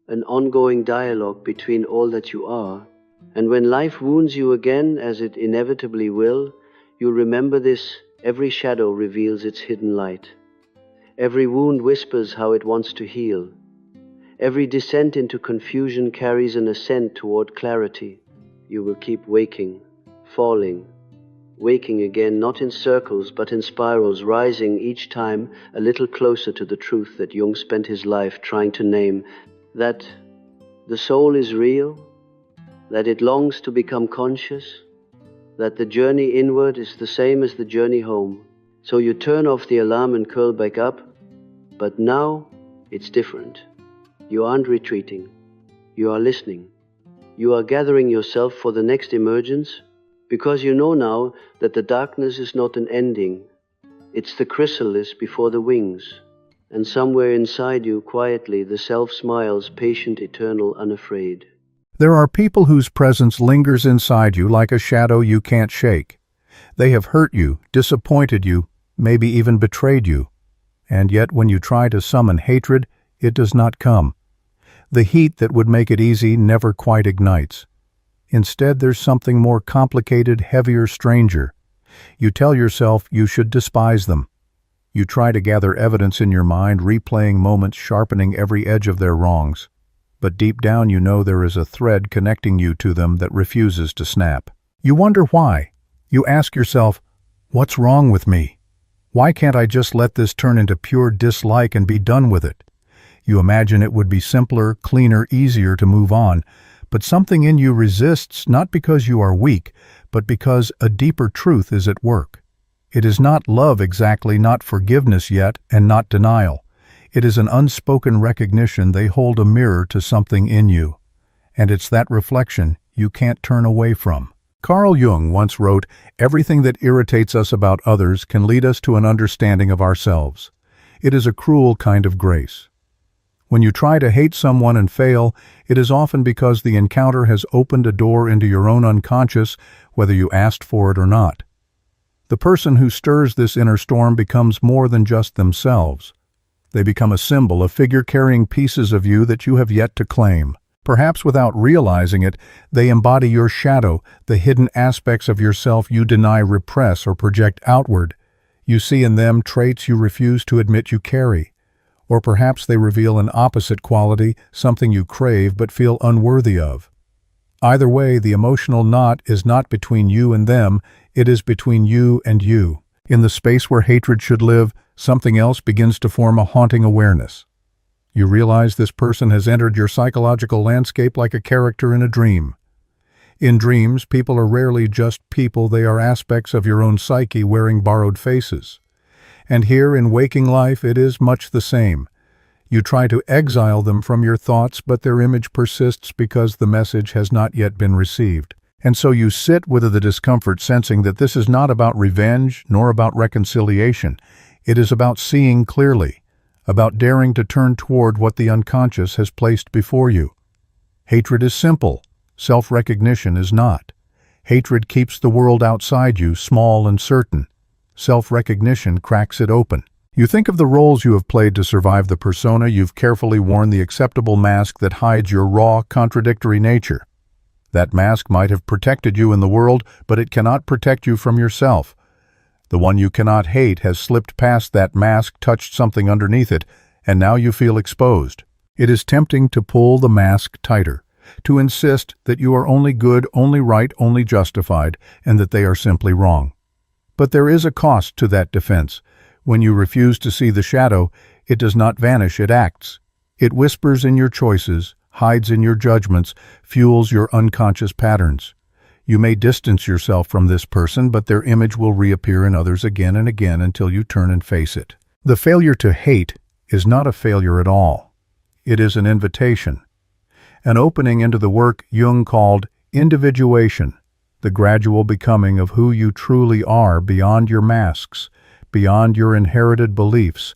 an ongoing dialogue between all that you are. And when life wounds you again, as it inevitably will, you remember this: every shadow reveals its hidden light. Every wound whispers how it wants to heal. Every descent into confusion carries an ascent toward clarity. You will keep waking, falling, waking again, not in circles but in spirals, rising each time a little closer to the truth that Jung spent his life trying to name, that the soul is real, that it longs to become conscious, that the journey inward is the same as the journey home. So you turn off the alarm and curl back up, but now it's different. You aren't retreating. You are listening. You are gathering yourself for the next emergence because you know now that the darkness is not an ending. It's the chrysalis before the wings. And somewhere inside you, quietly, the self smiles, patient, eternal, unafraid. There are people whose presence lingers inside you like a shadow you can't shake. They have hurt you, disappointed you, maybe even betrayed you. And yet when you try to summon hatred, it does not come. The heat that would make it easy never quite ignites. Instead, there's something more complicated, heavier, stranger. You tell yourself you should despise them. You try to gather evidence in your mind, replaying moments, sharpening every edge of their wrongs. But deep down you know there is a thread connecting you to them that refuses to snap. You wonder why. You ask yourself, what's wrong with me? Why can't I just let this turn into pure dislike and be done with it? You imagine it would be simpler, cleaner, easier to move on, but something in you resists, not because you are weak, but because a deeper truth is at work. It is not love exactly, not forgiveness yet, and not denial. It is an unspoken recognition they hold a mirror to something in you. And it's that reflection you can't turn away from. Carl Jung once wrote, "Everything that irritates us about others can lead us to an understanding of ourselves." It is a cruel kind of grace. When you try to hate someone and fail, it is often because the encounter has opened a door into your own unconscious, whether you asked for it or not. The person who stirs this inner storm becomes more than just themselves. They become a symbol, a figure carrying pieces of you that you have yet to claim. Perhaps without realizing it, they embody your shadow, the hidden aspects of yourself you deny, repress, or project outward. You see in them traits you refuse to admit you carry. Or perhaps they reveal an opposite quality, something you crave but feel unworthy of. Either way, the emotional knot is not between you and them, it is between you and you. In the space where hatred should live, something else begins to form a haunting awareness. You realize this person has entered your psychological landscape like a character in a dream. In dreams, people are rarely just people, they are aspects of your own psyche wearing borrowed faces. And here in waking life, it is much the same. You try to exile them from your thoughts, but their image persists because the message has not yet been received. And so you sit with the discomfort, sensing that this is not about revenge, nor about reconciliation. It is about seeing clearly, about daring to turn toward what the unconscious has placed before you. Hatred is simple. Self-recognition is not. Hatred keeps the world outside you small and certain. Self-recognition cracks it open. You think of the roles you have played to survive the persona you've carefully worn, the acceptable mask that hides your raw, contradictory nature. That mask might have protected you in the world, but it cannot protect you from yourself. The one you cannot hate has slipped past that mask, touched something underneath it, and now you feel exposed. It is tempting to pull the mask tighter, to insist that you are only good, only right, only justified, and that they are simply wrong. But there is a cost to that defense. When you refuse to see the shadow, it does not vanish, it acts. It whispers in your choices, hides in your judgments, fuels your unconscious patterns. You may distance yourself from this person, but their image will reappear in others again and again until you turn and face it. The failure to hate is not a failure at all. It is an invitation, an opening into the work Jung called individuation, the gradual becoming of who you truly are beyond your masks, beyond your inherited beliefs,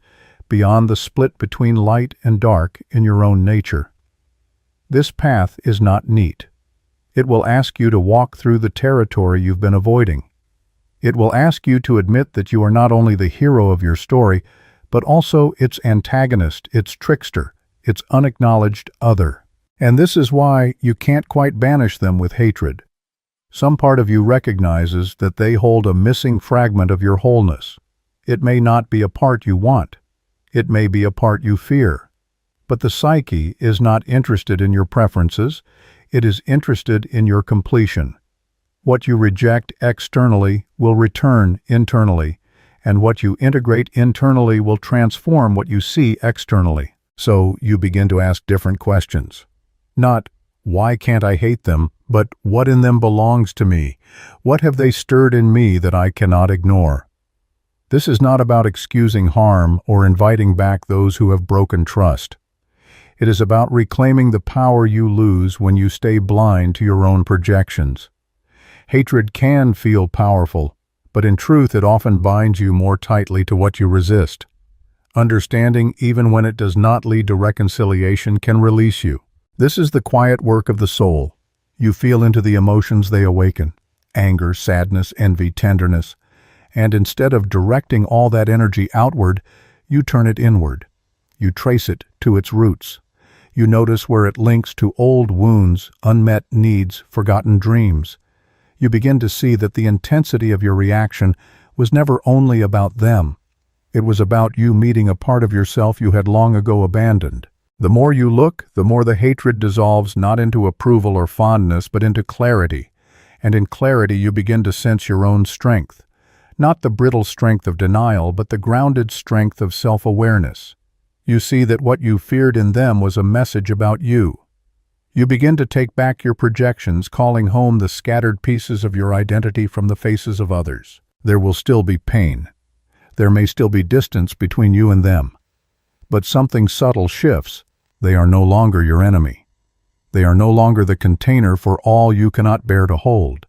beyond the split between light and dark in your own nature. This path is not neat. It will ask you to walk through the territory you've been avoiding. It will ask you to admit that you are not only the hero of your story, but also its antagonist, its trickster, its unacknowledged other. And this is why you can't quite banish them with hatred. Some part of you recognizes that they hold a missing fragment of your wholeness. It may not be a part you want. It may be a part you fear. But the psyche is not interested in your preferences. It is interested in your completion. What you reject externally will return internally, and what you integrate internally will transform what you see externally. So you begin to ask different questions. Not, why can't I hate them, but what in them belongs to me? What have they stirred in me that I cannot ignore? This is not about excusing harm or inviting back those who have broken trust. It is about reclaiming the power you lose when you stay blind to your own projections. Hatred can feel powerful, but in truth it often binds you more tightly to what you resist. Understanding, even when it does not lead to reconciliation, can release you. This is the quiet work of the soul. You feel into the emotions they awaken: anger, sadness, envy, tenderness. And instead of directing all that energy outward, you turn it inward. You trace it to its roots. You notice where it links to old wounds, unmet needs, forgotten dreams. You begin to see that the intensity of your reaction was never only about them. It was about you meeting a part of yourself you had long ago abandoned. The more you look, the more the hatred dissolves not into approval or fondness, but into clarity. And in clarity you begin to sense your own strength. Not the brittle strength of denial, but the grounded strength of self-awareness. You see that what you feared in them was a message about you. You begin to take back your projections, calling home the scattered pieces of your identity from the faces of others. There will still be pain. There may still be distance between you and them. But something subtle shifts. They are no longer your enemy. They are no longer the container for all you cannot bear to hold.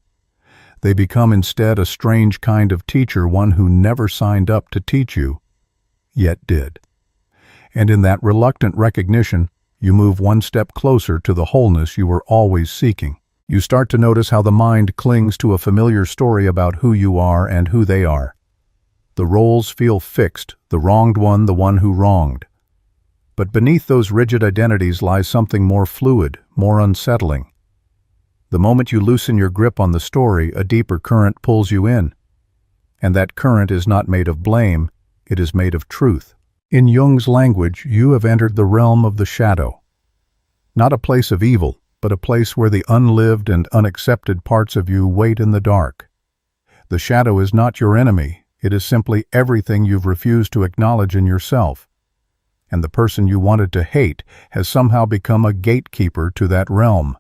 They become instead a strange kind of teacher, one who never signed up to teach you, yet did. And in that reluctant recognition, you move one step closer to the wholeness you were always seeking. You start to notice how the mind clings to a familiar story about who you are and who they are. The roles feel fixed, the wronged one, the one who wronged. But beneath those rigid identities lies something more fluid, more unsettling. The moment you loosen your grip on the story, a deeper current pulls you in. And that current is not made of blame, it is made of truth. In Jung's language, you have entered the realm of the shadow. Not a place of evil, but a place where the unlived and unaccepted parts of you wait in the dark. The shadow is not your enemy, it is simply everything you've refused to acknowledge in yourself. And the person you wanted to hate has somehow become a gatekeeper to that realm.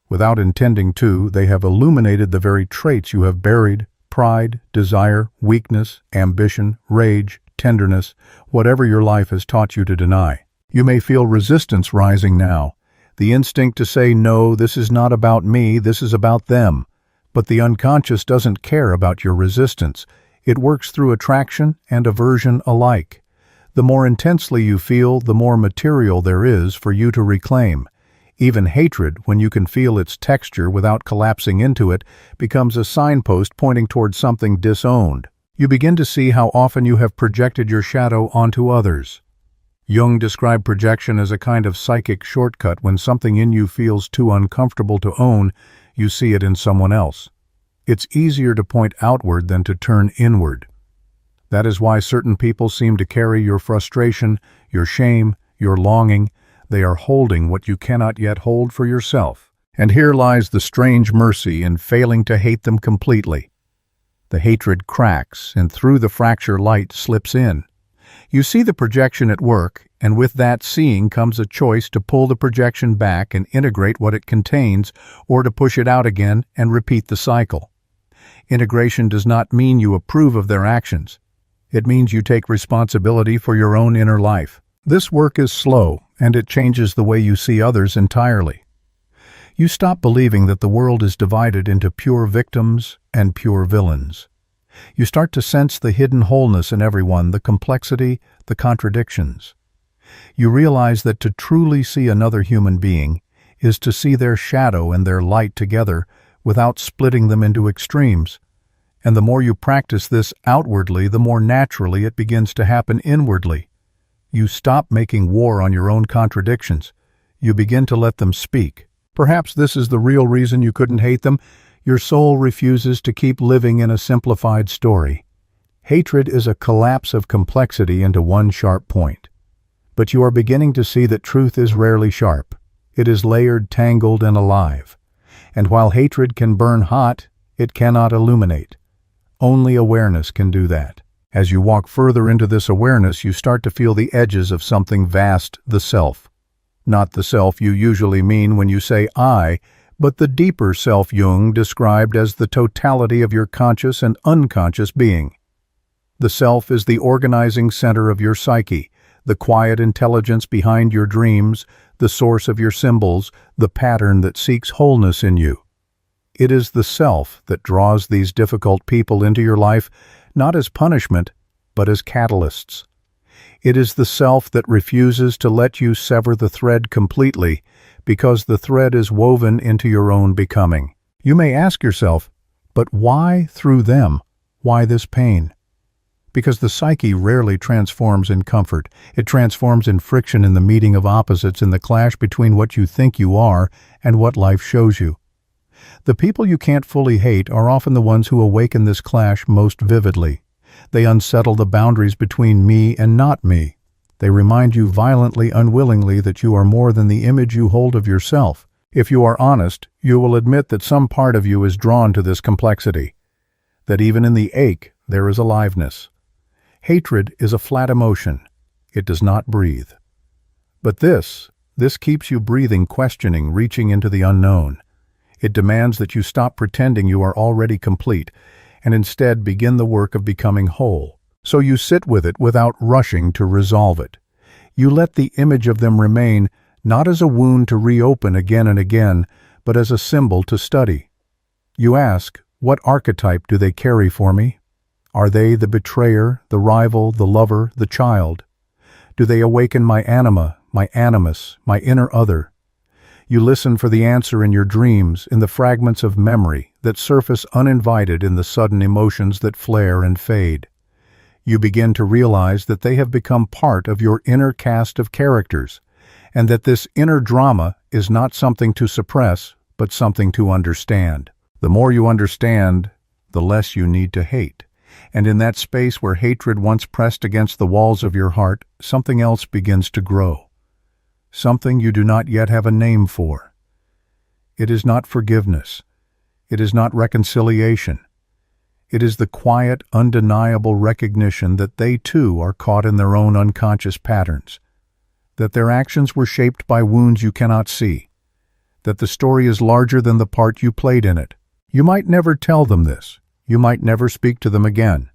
Without intending to, they have illuminated the very traits you have buried: pride, desire, weakness, ambition, rage, tenderness, whatever your life has taught you to deny. You may feel resistance rising now, the instinct to say, no, this is not about me, this is about them. But the unconscious doesn't care about your resistance. It works through attraction and aversion alike. The more intensely you feel, the more material there is for you to reclaim. Even hatred, when you can feel its texture without collapsing into it, becomes a signpost pointing towards something disowned. You begin to see how often you have projected your shadow onto others. Jung described projection as a kind of psychic shortcut. When something in you feels too uncomfortable to own, you see it in someone else. It's easier to point outward than to turn inward. That is why certain people seem to carry your frustration, your shame, your longing. They are holding what you cannot yet hold for yourself. And here lies the strange mercy in failing to hate them completely. The hatred cracks, and through the fracture light slips in. You see the projection at work, and with that seeing comes a choice to pull the projection back and integrate what it contains, or to push it out again and repeat the cycle. Integration does not mean you approve of their actions. It means you take responsibility for your own inner life. This work is slow, and it changes the way you see others entirely. You stop believing that the world is divided into pure victims and pure villains. You start to sense the hidden wholeness in everyone, the complexity, the contradictions. You realize that to truly see another human being is to see their shadow and their light together without splitting them into extremes. And the more you practice this outwardly, the more naturally it begins to happen inwardly. You stop making war on your own contradictions. You begin to let them speak. Perhaps this is the real reason you couldn't hate them. Your soul refuses to keep living in a simplified story. Hatred is a collapse of complexity into one sharp point. But you are beginning to see that truth is rarely sharp. It is layered, tangled, and alive. And while hatred can burn hot, it cannot illuminate. Only awareness can do that. As you walk further into this awareness, you start to feel the edges of something vast, the self. Not the self you usually mean when you say I, but the deeper self Jung described as the totality of your conscious and unconscious being. The self is the organizing center of your psyche, the quiet intelligence behind your dreams, the source of your symbols, the pattern that seeks wholeness in you. It is the self that draws these difficult people into your life, not as punishment, but as catalysts. It is the self that refuses to let you sever the thread completely, because the thread is woven into your own becoming. You may ask yourself, but why through them? Why this pain? Because the psyche rarely transforms in comfort. It transforms in friction, in the meeting of opposites, in the clash between what you think you are and what life shows you. The people you can't fully hate are often the ones who awaken this clash most vividly. They unsettle the boundaries between me and not me. They remind you violently, unwillingly, that you are more than the image you hold of yourself. If you are honest, you will admit that some part of you is drawn to this complexity, that even in the ache there is aliveness. Hatred is a flat emotion. It does not breathe. But this keeps you breathing, questioning, reaching into the unknown. It demands that you stop pretending you are already complete and instead begin the work of becoming whole. So you sit with it without rushing to resolve it. You let the image of them remain, not as a wound to reopen again and again, but as a symbol to study. You ask, what archetype do they carry for me? Are they the betrayer, the rival, the lover, the child? Do they awaken my anima, my animus, my inner other? You listen for the answer in your dreams, in the fragments of memory that surface uninvited in the sudden emotions that flare and fade. You begin to realize that they have become part of your inner cast of characters, and that this inner drama is not something to suppress, but something to understand. The more you understand, the less you need to hate. And in that space where hatred once pressed against the walls of your heart, something else begins to grow. Something you do not yet have a name for. It is not forgiveness. It is not reconciliation. It is the quiet, undeniable recognition that they too are caught in their own unconscious patterns, that their actions were shaped by wounds you cannot see, that the story is larger than the part you played in it. You might never tell them this. You might never speak to them again.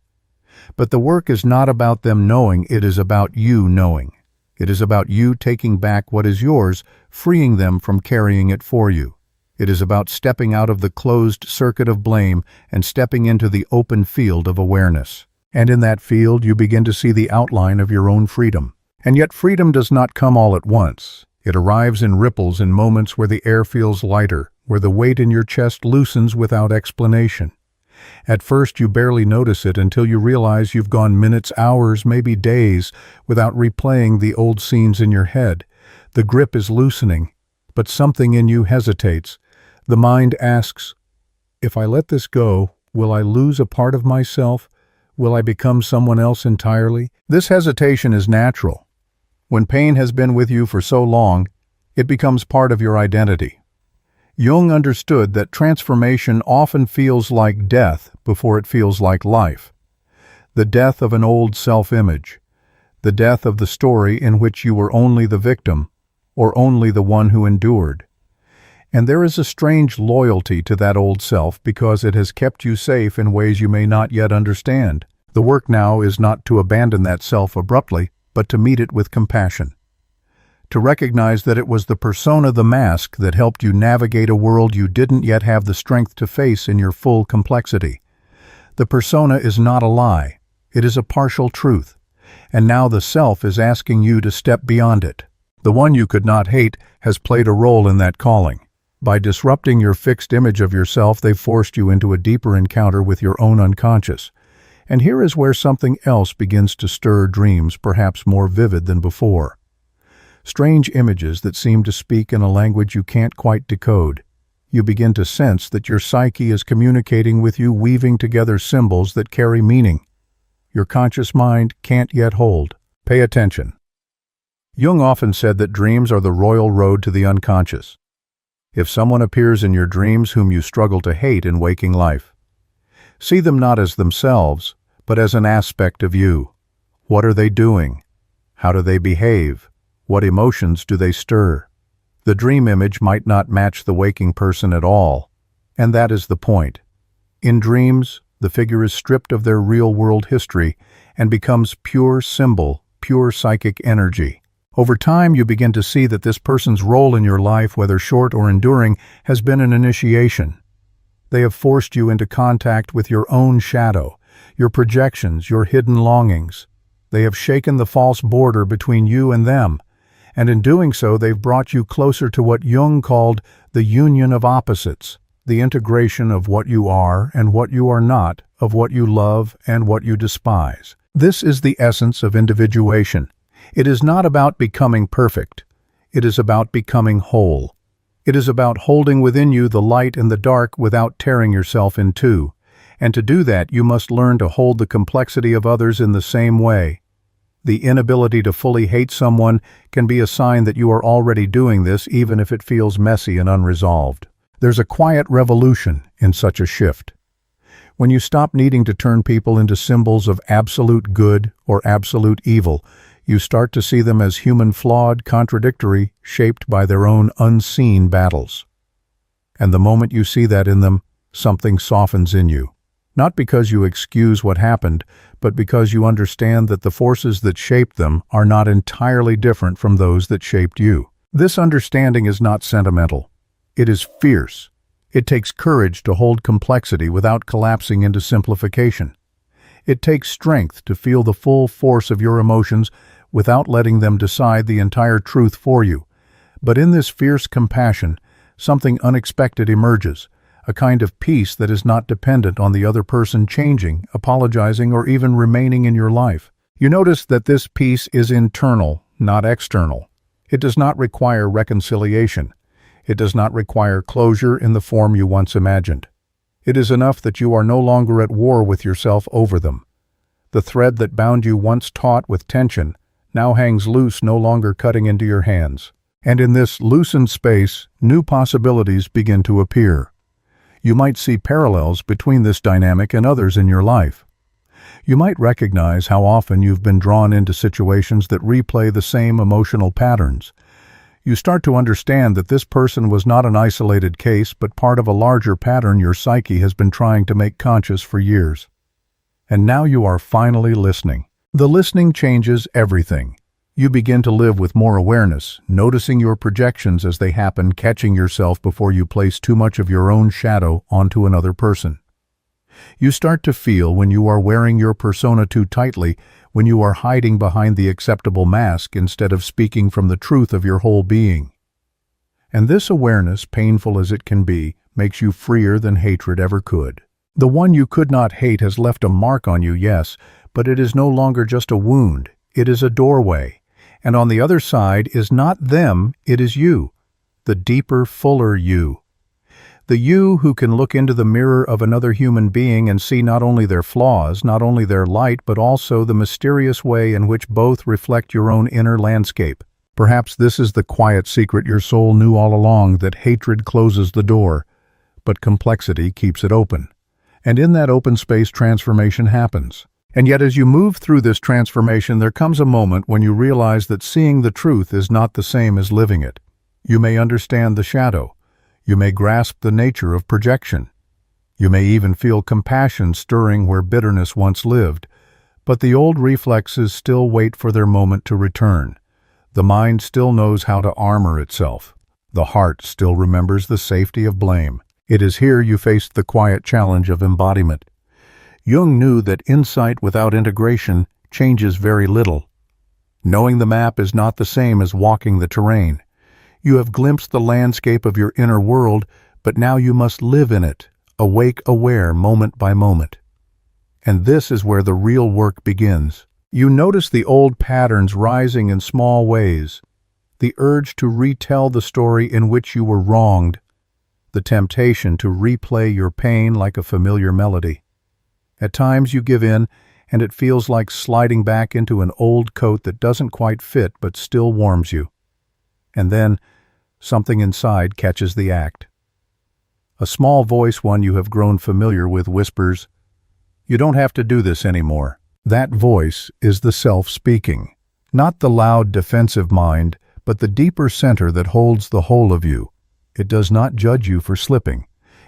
But the work is not about them knowing, it is about you knowing. It is about you taking back what is yours, freeing them from carrying it for you. It is about stepping out of the closed circuit of blame and stepping into the open field of awareness. And in that field you begin to see the outline of your own freedom. And yet freedom does not come all at once. It arrives in ripples, in moments where the air feels lighter, where the weight in your chest loosens without explanation. At first you barely notice it until you realize you've gone minutes, hours, maybe days, without replaying the old scenes in your head. The grip is loosening, but something in you hesitates. The mind asks, if I let this go, will I lose a part of myself? Will I become someone else entirely? This hesitation is natural. When pain has been with you for so long, it becomes part of your identity. Jung understood that transformation often feels like death before it feels like life. The death of an old self-image. The death of the story in which you were only the victim, or only the one who endured. And there is a strange loyalty to that old self because it has kept you safe in ways you may not yet understand. The work now is not to abandon that self abruptly, but to meet it with compassion. To recognize that it was the persona, the mask, that helped you navigate a world you didn't yet have the strength to face in your full complexity. The persona is not a lie. It is a partial truth. And now the self is asking you to step beyond it. The one you could not hate has played a role in that calling. By disrupting your fixed image of yourself, they've forced you into a deeper encounter with your own unconscious. And here is where something else begins to stir dreams, perhaps more vivid than before. Strange images that seem to speak in a language you can't quite decode. You begin to sense that your psyche is communicating with you, weaving together symbols that carry meaning. Your conscious mind can't yet hold. Pay attention. Jung often said that dreams are the royal road to the unconscious. If someone appears in your dreams whom you struggle to hate in waking life, see them not as themselves, but as an aspect of you. What are they doing? How do they behave? What emotions do they stir? The dream image might not match the waking person at all, and that is the point. In dreams, the figure is stripped of their real-world history and becomes pure symbol, pure psychic energy. Over time, you begin to see that this person's role in your life, whether short or enduring, has been an initiation. They have forced you into contact with your own shadow, your projections, your hidden longings. They have shaken the false border between you and them, and in doing so, they've brought you closer to what Jung called the union of opposites, the integration of what you are and what you are not, of what you love and what you despise. This is the essence of individuation. It is not about becoming perfect. It is about becoming whole. It is about holding within you the light and the dark without tearing yourself in two. And to do that, you must learn to hold the complexity of others in the same way. The inability to fully hate someone can be a sign that you are already doing this, even if it feels messy and unresolved. There's a quiet revolution in such a shift. When you stop needing to turn people into symbols of absolute good or absolute evil, you start to see them as human, flawed, contradictory, shaped by their own unseen battles. And the moment you see that in them, something softens in you. Not because you excuse what happened, but because you understand that the forces that shaped them are not entirely different from those that shaped you. This understanding is not sentimental. It is fierce. It takes courage to hold complexity without collapsing into simplification. It takes strength to feel the full force of your emotions without letting them decide the entire truth for you. But in this fierce compassion, something unexpected emerges, a kind of peace that is not dependent on the other person changing, apologizing, or even remaining in your life. You notice that this peace is internal, not external. It does not require reconciliation. It does not require closure in the form you once imagined. It is enough that you are no longer at war with yourself over them. The thread that bound you once taut with tension now hangs loose, no longer cutting into your hands. And in this loosened space, new possibilities begin to appear. You might see parallels between this dynamic and others in your life. You might recognize how often you've been drawn into situations that replay the same emotional patterns. You start to understand that this person was not an isolated case, but part of a larger pattern your psyche has been trying to make conscious for years. And now you are finally listening. The listening changes everything. You begin to live with more awareness, noticing your projections as they happen, catching yourself before you place too much of your own shadow onto another person. You start to feel when you are wearing your persona too tightly, when you are hiding behind the acceptable mask instead of speaking from the truth of your whole being. And this awareness, painful as it can be, makes you freer than hatred ever could. The one you could not hate has left a mark on you, yes, but it is no longer just a wound. It is a doorway. And on the other side is not them, it is you, the deeper, fuller you. The you who can look into the mirror of another human being and see not only their flaws, not only their light, but also the mysterious way in which both reflect your own inner landscape. Perhaps this is the quiet secret your soul knew all along, that hatred closes the door, but complexity keeps it open. And in that open space, transformation happens. And yet as you move through this transformation, there comes a moment when you realize that seeing the truth is not the same as living it. You may understand the shadow. You may grasp the nature of projection. You may even feel compassion stirring where bitterness once lived. But the old reflexes still wait for their moment to return. The mind still knows how to armor itself. The heart still remembers the safety of blame. It is here you face the quiet challenge of embodiment. Jung knew that insight without integration changes very little. Knowing the map is not the same as walking the terrain. You have glimpsed the landscape of your inner world, but now you must live in it, awake, aware, moment by moment. And this is where the real work begins. You notice the old patterns rising in small ways, the urge to retell the story in which you were wronged, the temptation to replay your pain like a familiar melody. At times you give in, and it feels like sliding back into an old coat that doesn't quite fit but still warms you. And then, something inside catches the act. A small voice, one you have grown familiar with, whispers, "You don't have to do this anymore." That voice is the self speaking. Not the loud, defensive mind, but the deeper center that holds the whole of you. It does not judge you for slipping.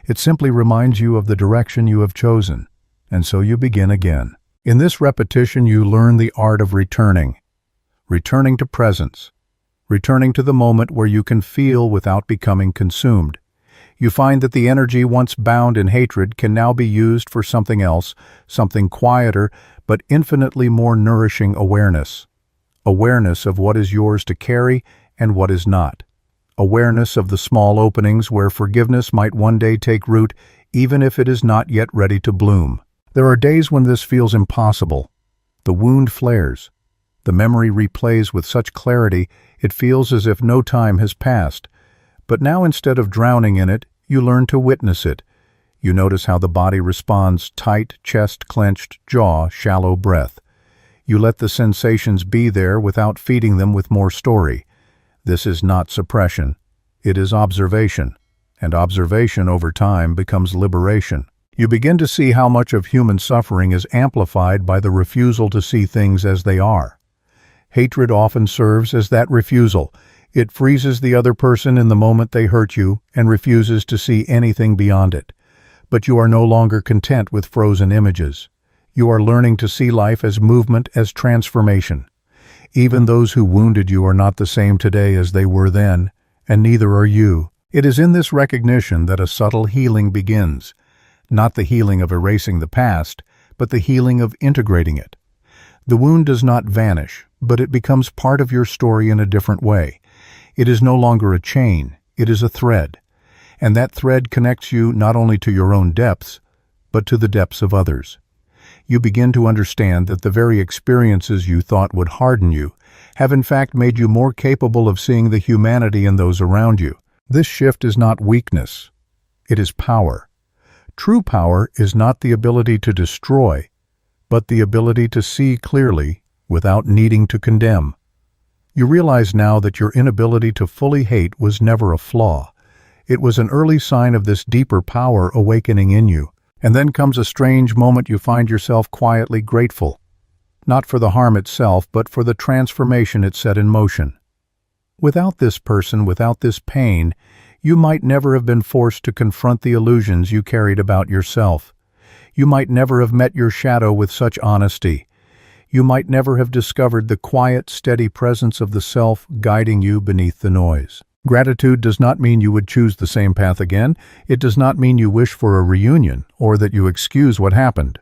It simply reminds you of the direction you have chosen. And so you begin again. In this repetition, you learn the art of returning. returning to presence, returning to the moment where you can feel without becoming consumed. You find that the energy once bound in hatred can now be used for something else, something quieter, but infinitely more nourishing awareness. Awareness of what is yours to carry and what is not. Awareness of the small openings where forgiveness might one day take root, even if it is not yet ready to bloom. There are days when this feels impossible. The wound flares. The memory replays with such clarity it feels as if no time has passed. But now, instead of drowning in it, you learn to witness it. You notice how the body responds: tight chest, clenched jaw, shallow breath. You let the sensations be there without feeding them with more story. This is not suppression. It is observation. And observation over time becomes liberation. You begin to see how much of human suffering is amplified by the refusal to see things as they are. Hatred often serves as that refusal. It freezes the other person in the moment they hurt you and refuses to see anything beyond it. But you are no longer content with frozen images. You are learning to see life as movement, as transformation. Even those who wounded you are not the same today as they were then, and neither are you. It is in this recognition that a subtle healing begins. Not the healing of erasing the past, but the healing of integrating it. The wound does not vanish, but it becomes part of your story in a different way. It is no longer a chain, it is a thread. And that thread connects you not only to your own depths, but to the depths of others. You begin to understand that the very experiences you thought would harden you have in fact made you more capable of seeing the humanity in those around you. This shift is not weakness, it is power. True power is not the ability to destroy, but the ability to see clearly without needing to condemn. You realize now that your inability to fully hate was never a flaw. It was an early sign of this deeper power awakening in you. And then comes a strange moment you find yourself quietly grateful, not for the harm itself, but for the transformation it set in motion. Without this person, without this pain, you might never have been forced to confront the illusions you carried about yourself. You might never have met your shadow with such honesty. You might never have discovered the quiet, steady presence of the self guiding you beneath the noise. Gratitude does not mean you would choose the same path again. It does not mean you wish for a reunion or that you excuse what happened.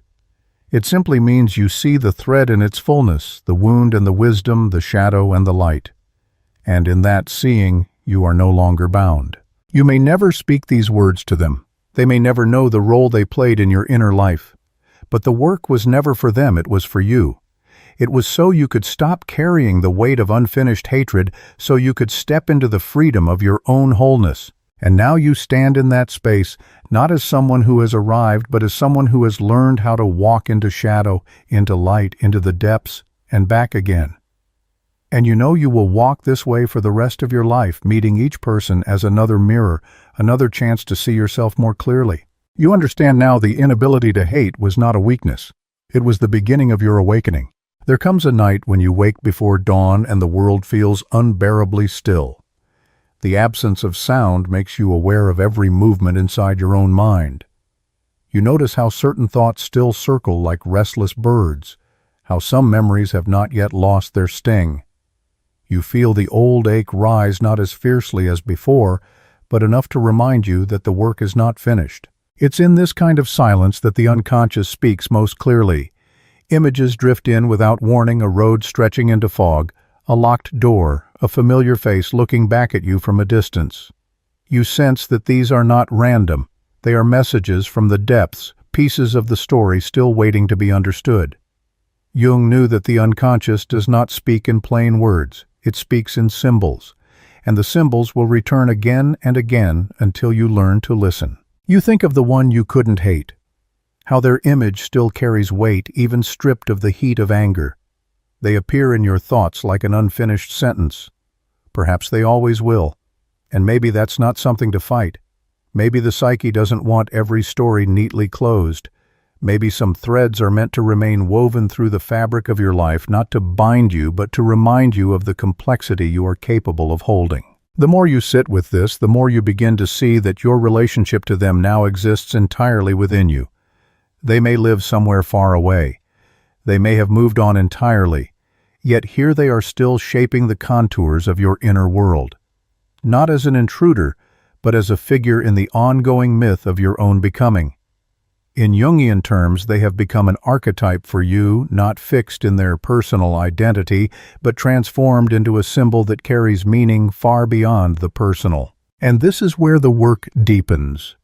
It simply means you see the thread in its fullness, the wound and the wisdom, the shadow and the light. And in that seeing, you are no longer bound. You may never speak these words to them. They may never know the role they played in your inner life. But the work was never for them, it was for you. It was so you could stop carrying the weight of unfinished hatred, so you could step into the freedom of your own wholeness. And now you stand in that space, not as someone who has arrived, but as someone who has learned how to walk into shadow, into light, into the depths, and back again. And you know you will walk this way for the rest of your life, meeting each person as another mirror, another chance to see yourself more clearly. You understand now the inability to hate was not a weakness. It was the beginning of your awakening. There comes a night when you wake before dawn and the world feels unbearably still. The absence of sound makes you aware of every movement inside your own mind. You notice how certain thoughts still circle like restless birds, how some memories have not yet lost their sting. You feel the old ache rise not as fiercely as before, but enough to remind you that the work is not finished. It's in this kind of silence that the unconscious speaks most clearly. Images drift in without warning, a road stretching into fog, a locked door, a familiar face looking back at you from a distance. You sense that these are not random. They are messages from the depths, pieces of the story still waiting to be understood. Jung knew that the unconscious does not speak in plain words. It speaks in symbols, and the symbols will return again and again until you learn to listen. You think of the one you couldn't hate, how their image still carries weight even stripped of the heat of anger. They appear in your thoughts like an unfinished sentence. Perhaps they always will, and maybe that's not something to fight. Maybe the psyche doesn't want every story neatly closed. Maybe some threads are meant to remain woven through the fabric of your life, not to bind you, but to remind you of the complexity you are capable of holding. The more you sit with this, the more you begin to see that your relationship to them now exists entirely within you. They may live somewhere far away. They may have moved on entirely. Yet here they are still shaping the contours of your inner world. Not as an intruder, but as a figure in the ongoing myth of your own becoming. In Jungian terms, they have become an archetype for you, not fixed in their personal identity, but transformed into a symbol that carries meaning far beyond the personal. And this is where the work deepens.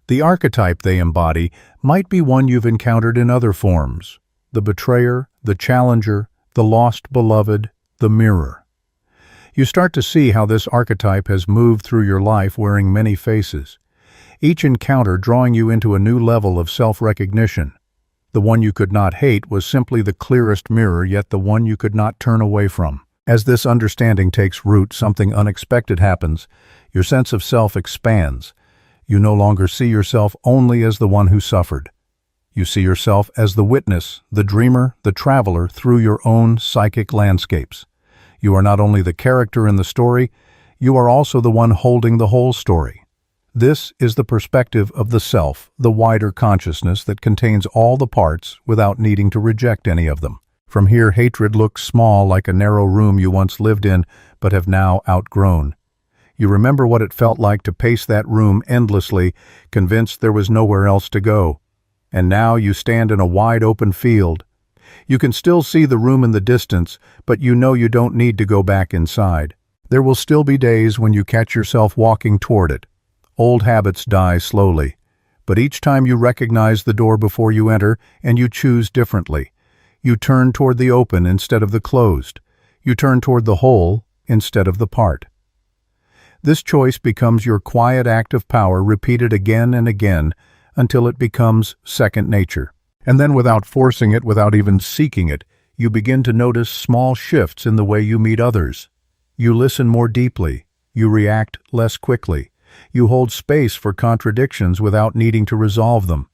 The archetype they embody might be one you've encountered in other forms: the betrayer, the challenger, the lost beloved, the mirror. You start to see how this archetype has moved through your life wearing many faces, each encounter drawing you into a new level of self-recognition. The one you could not hate was simply the clearest mirror, yet the one you could not turn away from. As this understanding takes root, something unexpected happens. Your sense of self expands. You no longer see yourself only as the one who suffered. You see yourself as the witness, the dreamer, the traveler through your own psychic landscapes. You are not only the character in the story, you are also the one holding the whole story. This is the perspective of the self, the wider consciousness that contains all the parts without needing to reject any of them. From here, hatred looks small, like a narrow room you once lived in but have now outgrown. You remember what it felt like to pace that room endlessly, convinced there was nowhere else to go. And now you stand in a wide open field. You can still see the room in the distance, but you know you don't need to go back inside. There will still be days when you catch yourself walking toward it. Old habits die slowly, but each time you recognize the door before you enter and you choose differently. You turn toward the open instead of the closed. You turn toward the whole instead of the part. This choice becomes your quiet act of power, repeated again and again until it becomes second nature. And then, without forcing it, without even seeking it, you begin to notice small shifts in the way you meet others. You listen more deeply. You react less quickly. You hold space for contradictions without needing to resolve them.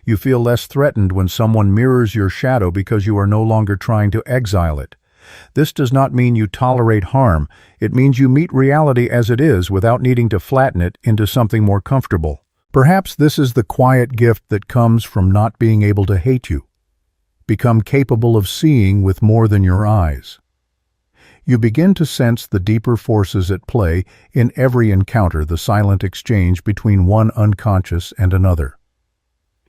You feel less threatened when someone mirrors your shadow because you are no longer trying to exile it. This does not mean you tolerate harm. It means you meet reality as it is without needing to flatten it into something more comfortable. Perhaps this is the quiet gift that comes from not being able to hate you. Become capable of seeing with more than your eyes. You begin to sense the deeper forces at play in every encounter, the silent exchange between one unconscious and another.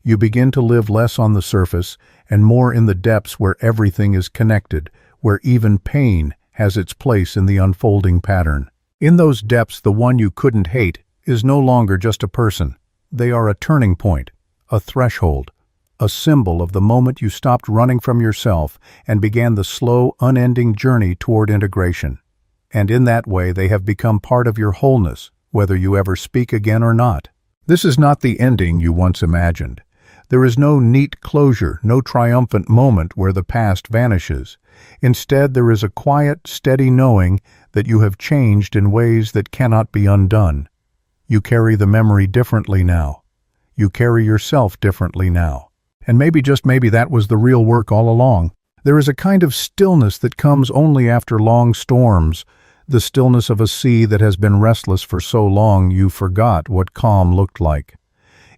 You begin to live less on the surface and more in the depths where everything is connected, where even pain has its place in the unfolding pattern. In those depths, the one you couldn't hate is no longer just a person. They are a turning point, a threshold, a symbol of the moment you stopped running from yourself and began the slow, unending journey toward integration. And in that way, they have become part of your wholeness, whether you ever speak again or not. This is not the ending you once imagined. There is no neat closure, no triumphant moment where the past vanishes. Instead, there is a quiet, steady knowing that you have changed in ways that cannot be undone. You carry the memory differently now. You carry yourself differently now. And maybe, just maybe, that was the real work all along. There is a kind of stillness that comes only after long storms, the stillness of a sea that has been restless for so long you forgot what calm looked like.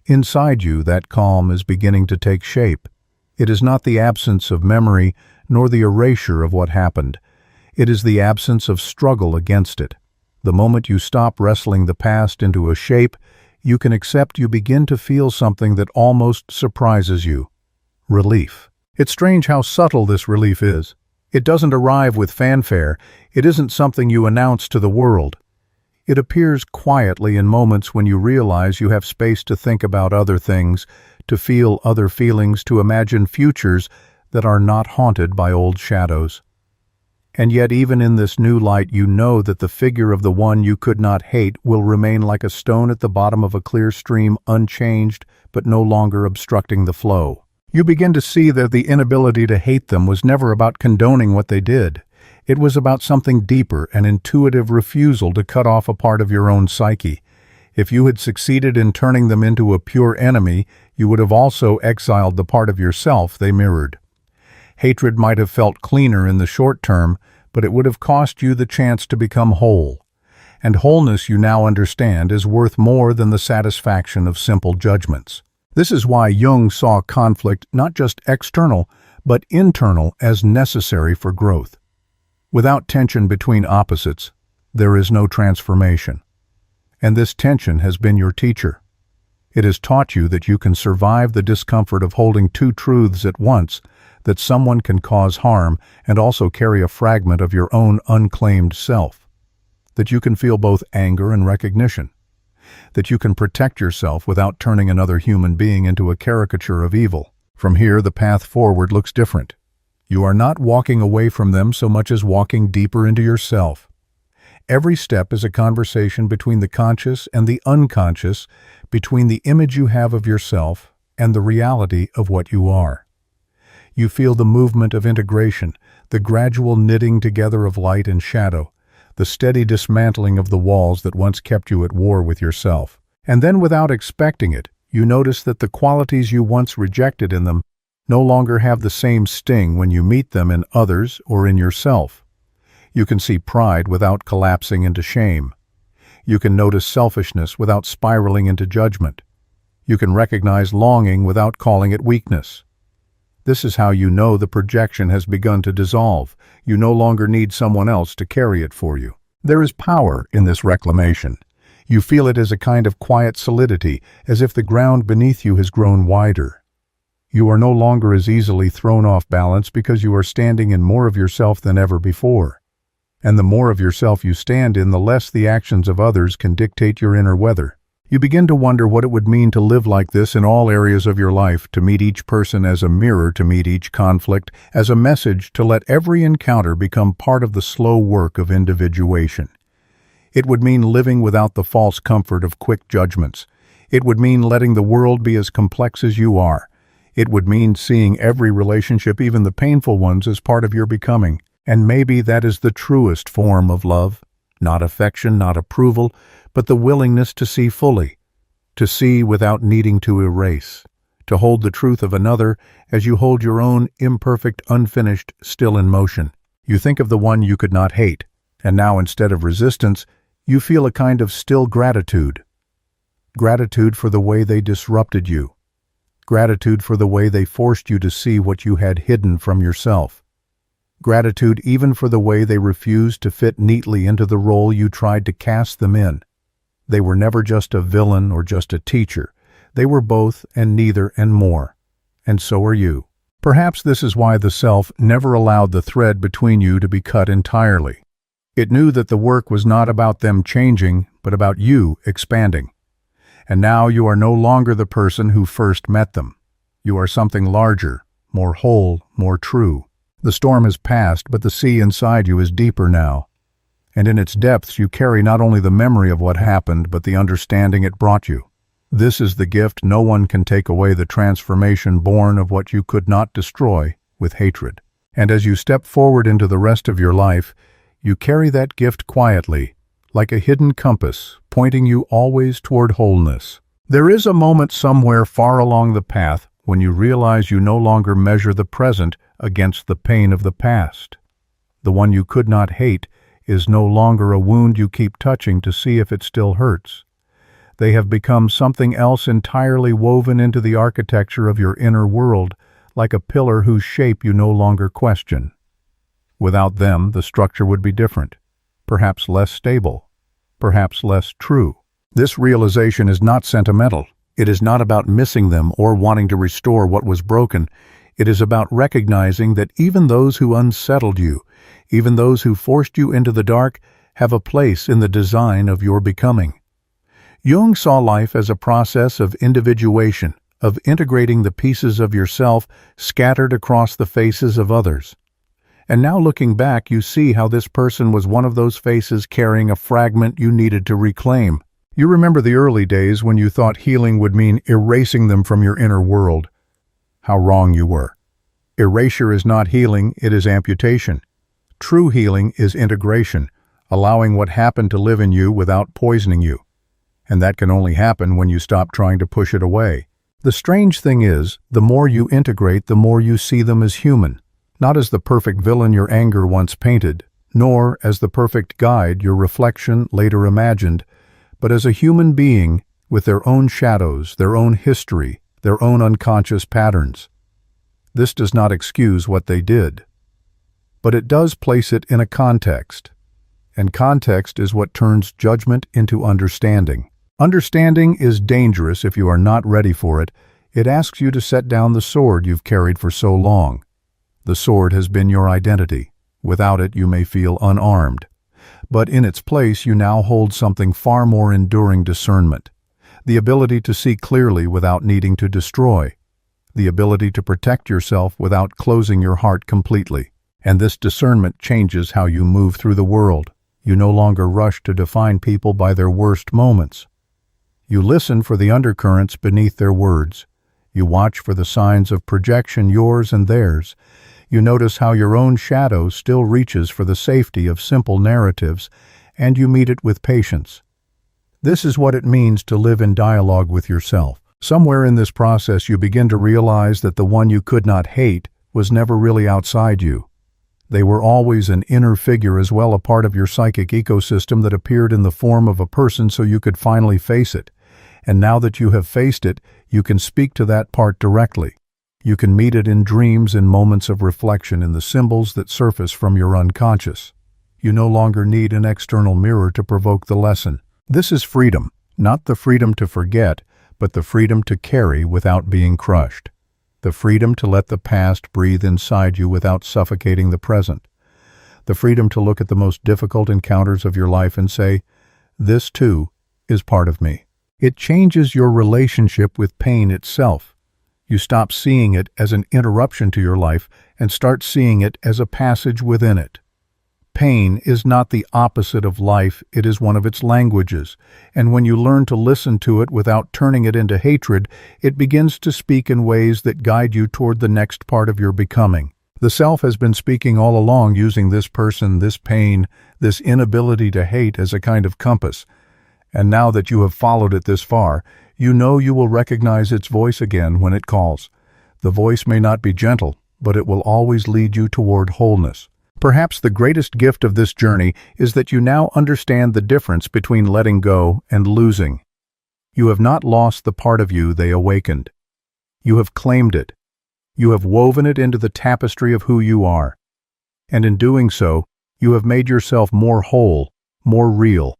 Inside you, that calm is beginning to take shape. It is not the absence of memory, nor the erasure of what happened. It is the absence of struggle against it. The moment you stop wrestling the past into a shape, you can accept, you begin to feel something that almost surprises you. Relief. It's strange how subtle this relief is. It doesn't arrive with fanfare. It isn't something you announce to the world. It appears quietly in moments when you realize you have space to think about other things, to feel other feelings, to imagine futures that are not haunted by old shadows. And yet, even in this new light, you know that the figure of the one you could not hate will remain like a stone at the bottom of a clear stream, unchanged, but no longer obstructing the flow. You begin to see that the inability to hate them was never about condoning what they did. It was about something deeper, an intuitive refusal to cut off a part of your own psyche. If you had succeeded in turning them into a pure enemy, you would have also exiled the part of yourself they mirrored. Hatred might have felt cleaner in the short term, but it would have cost you the chance to become whole. And wholeness, you now understand, is worth more than the satisfaction of simple judgments. This is why Jung saw conflict not just external, but internal as necessary for growth. Without tension between opposites, there is no transformation. And this tension has been your teacher. It has taught you that you can survive the discomfort of holding two truths at once, that someone can cause harm and also carry a fragment of your own unclaimed self, that you can feel both anger and recognition, that you can protect yourself without turning another human being into a caricature of evil. From here, the path forward looks different. You are not walking away from them so much as walking deeper into yourself. Every step is a conversation between the conscious and the unconscious, between the image you have of yourself and the reality of what you are. You feel the movement of integration, the gradual knitting together of light and shadow, the steady dismantling of the walls that once kept you at war with yourself. And then, without expecting it, you notice that the qualities you once rejected in them no longer have the same sting when you meet them in others or in yourself. You can see pride without collapsing into shame. You can notice selfishness without spiraling into judgment. You can recognize longing without calling it weakness. This is how you know the projection has begun to dissolve. You no longer need someone else to carry it for you. There is power in this reclamation. You feel it as a kind of quiet solidity, as if the ground beneath you has grown wider. You are no longer as easily thrown off balance because you are standing in more of yourself than ever before. And the more of yourself you stand in, the less the actions of others can dictate your inner weather. You begin to wonder what it would mean to live like this in all areas of your life, to meet each person as a mirror, to meet each conflict as a message, to let every encounter become part of the slow work of individuation. It would mean living without the false comfort of quick judgments. It would mean letting the world be as complex as you are. It would mean seeing every relationship, even the painful ones, as part of your becoming. And maybe that is the truest form of love, not affection, not approval, but the willingness to see fully, to see without needing to erase, to hold the truth of another as you hold your own imperfect, unfinished, still in motion. You think of the one you could not hate, and now instead of resistance, you feel a kind of still gratitude. Gratitude for the way they disrupted you. Gratitude for the way they forced you to see what you had hidden from yourself. Gratitude even for the way they refused to fit neatly into the role you tried to cast them in. They were never just a villain or just a teacher. They were both and neither and more. And so are you. Perhaps this is why the self never allowed the thread between you to be cut entirely. It knew that the work was not about them changing, but about you expanding. And now you are no longer the person who first met them. You are something larger, more whole, more true. The storm has passed, but the sea inside you is deeper now. And in its depths you carry not only the memory of what happened, but the understanding it brought you. This is the gift. No one can take away the transformation born of what you could not destroy with hatred. And as you step forward into the rest of your life, you carry that gift quietly, like a hidden compass, pointing you always toward wholeness. There is a moment somewhere far along the path when you realize you no longer measure the present against the pain of the past. The one you could not hate is no longer a wound you keep touching to see if it still hurts. They have become something else entirely woven into the architecture of your inner world, like a pillar whose shape you no longer question. Without them, the structure would be different, perhaps less stable, perhaps less true. This realization is not sentimental. It is not about missing them or wanting to restore what was broken. It is about recognizing that even those who unsettled you, even those who forced you into the dark, have a place in the design of your becoming. Jung saw life as a process of individuation, of integrating the pieces of yourself scattered across the faces of others. And now looking back, you see how this person was one of those faces carrying a fragment you needed to reclaim. You remember the early days when you thought healing would mean erasing them from your inner world. How wrong you were. Erasure is not healing, it is amputation. True healing is integration, allowing what happened to live in you without poisoning you. And that can only happen when you stop trying to push it away. The strange thing is, the more you integrate, the more you see them as human, not as the perfect villain your anger once painted, nor as the perfect guide your reflection later imagined, but as a human being with their own shadows, their own history, their own unconscious patterns. This does not excuse what they did. but it does place it in a context. And context is what turns judgment into understanding. Understanding is dangerous if you are not ready for it. It asks you to set down the sword you've carried for so long. The sword has been your identity. Without it, you may feel unarmed. But in its place, you now hold something far more enduring: discernment. The ability to see clearly without needing to destroy. The ability to protect yourself without closing your heart completely. And this discernment changes how you move through the world. You no longer rush to define people by their worst moments. You listen for the undercurrents beneath their words. You watch for the signs of projection, yours and theirs. You notice how your own shadow still reaches for the safety of simple narratives, and you meet it with patience. This is what it means to live in dialogue with yourself. Somewhere in this process, you begin to realize that the one you could not hate was never really outside you. They were always an inner figure as well, a part of your psychic ecosystem that appeared in the form of a person so you could finally face it. And now that you have faced it, you can speak to that part directly. You can meet it in dreams, in moments of reflection, in the symbols that surface from your unconscious. You no longer need an external mirror to provoke the lesson. This is freedom, not the freedom to forget, but the freedom to carry without being crushed. The freedom to let the past breathe inside you without suffocating the present. The freedom to look at the most difficult encounters of your life and say, "This too is part of me." It changes your relationship with pain itself. You stop seeing it as an interruption to your life and start seeing it as a passage within it. Pain is not the opposite of life, it is one of its languages, and when you learn to listen to it without turning it into hatred, it begins to speak in ways that guide you toward the next part of your becoming. The self has been speaking all along, using this person, this pain, this inability to hate as a kind of compass. And now that you have followed it this far, you know you will recognize its voice again when it calls. The voice may not be gentle, but it will always lead you toward wholeness. Perhaps the greatest gift of this journey is that you now understand the difference between letting go and losing. You have not lost the part of you they awakened. You have claimed it. You have woven it into the tapestry of who you are. And in doing so, you have made yourself more whole, more real,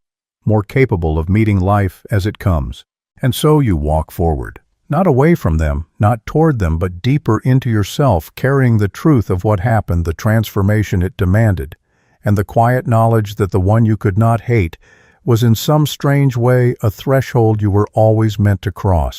more capable of meeting life as it comes. And so you walk forward, not away from them, not toward them, but deeper into yourself, carrying the truth of what happened, the transformation it demanded, and the quiet knowledge that the one you could not hate was in some strange way a threshold you were always meant to cross.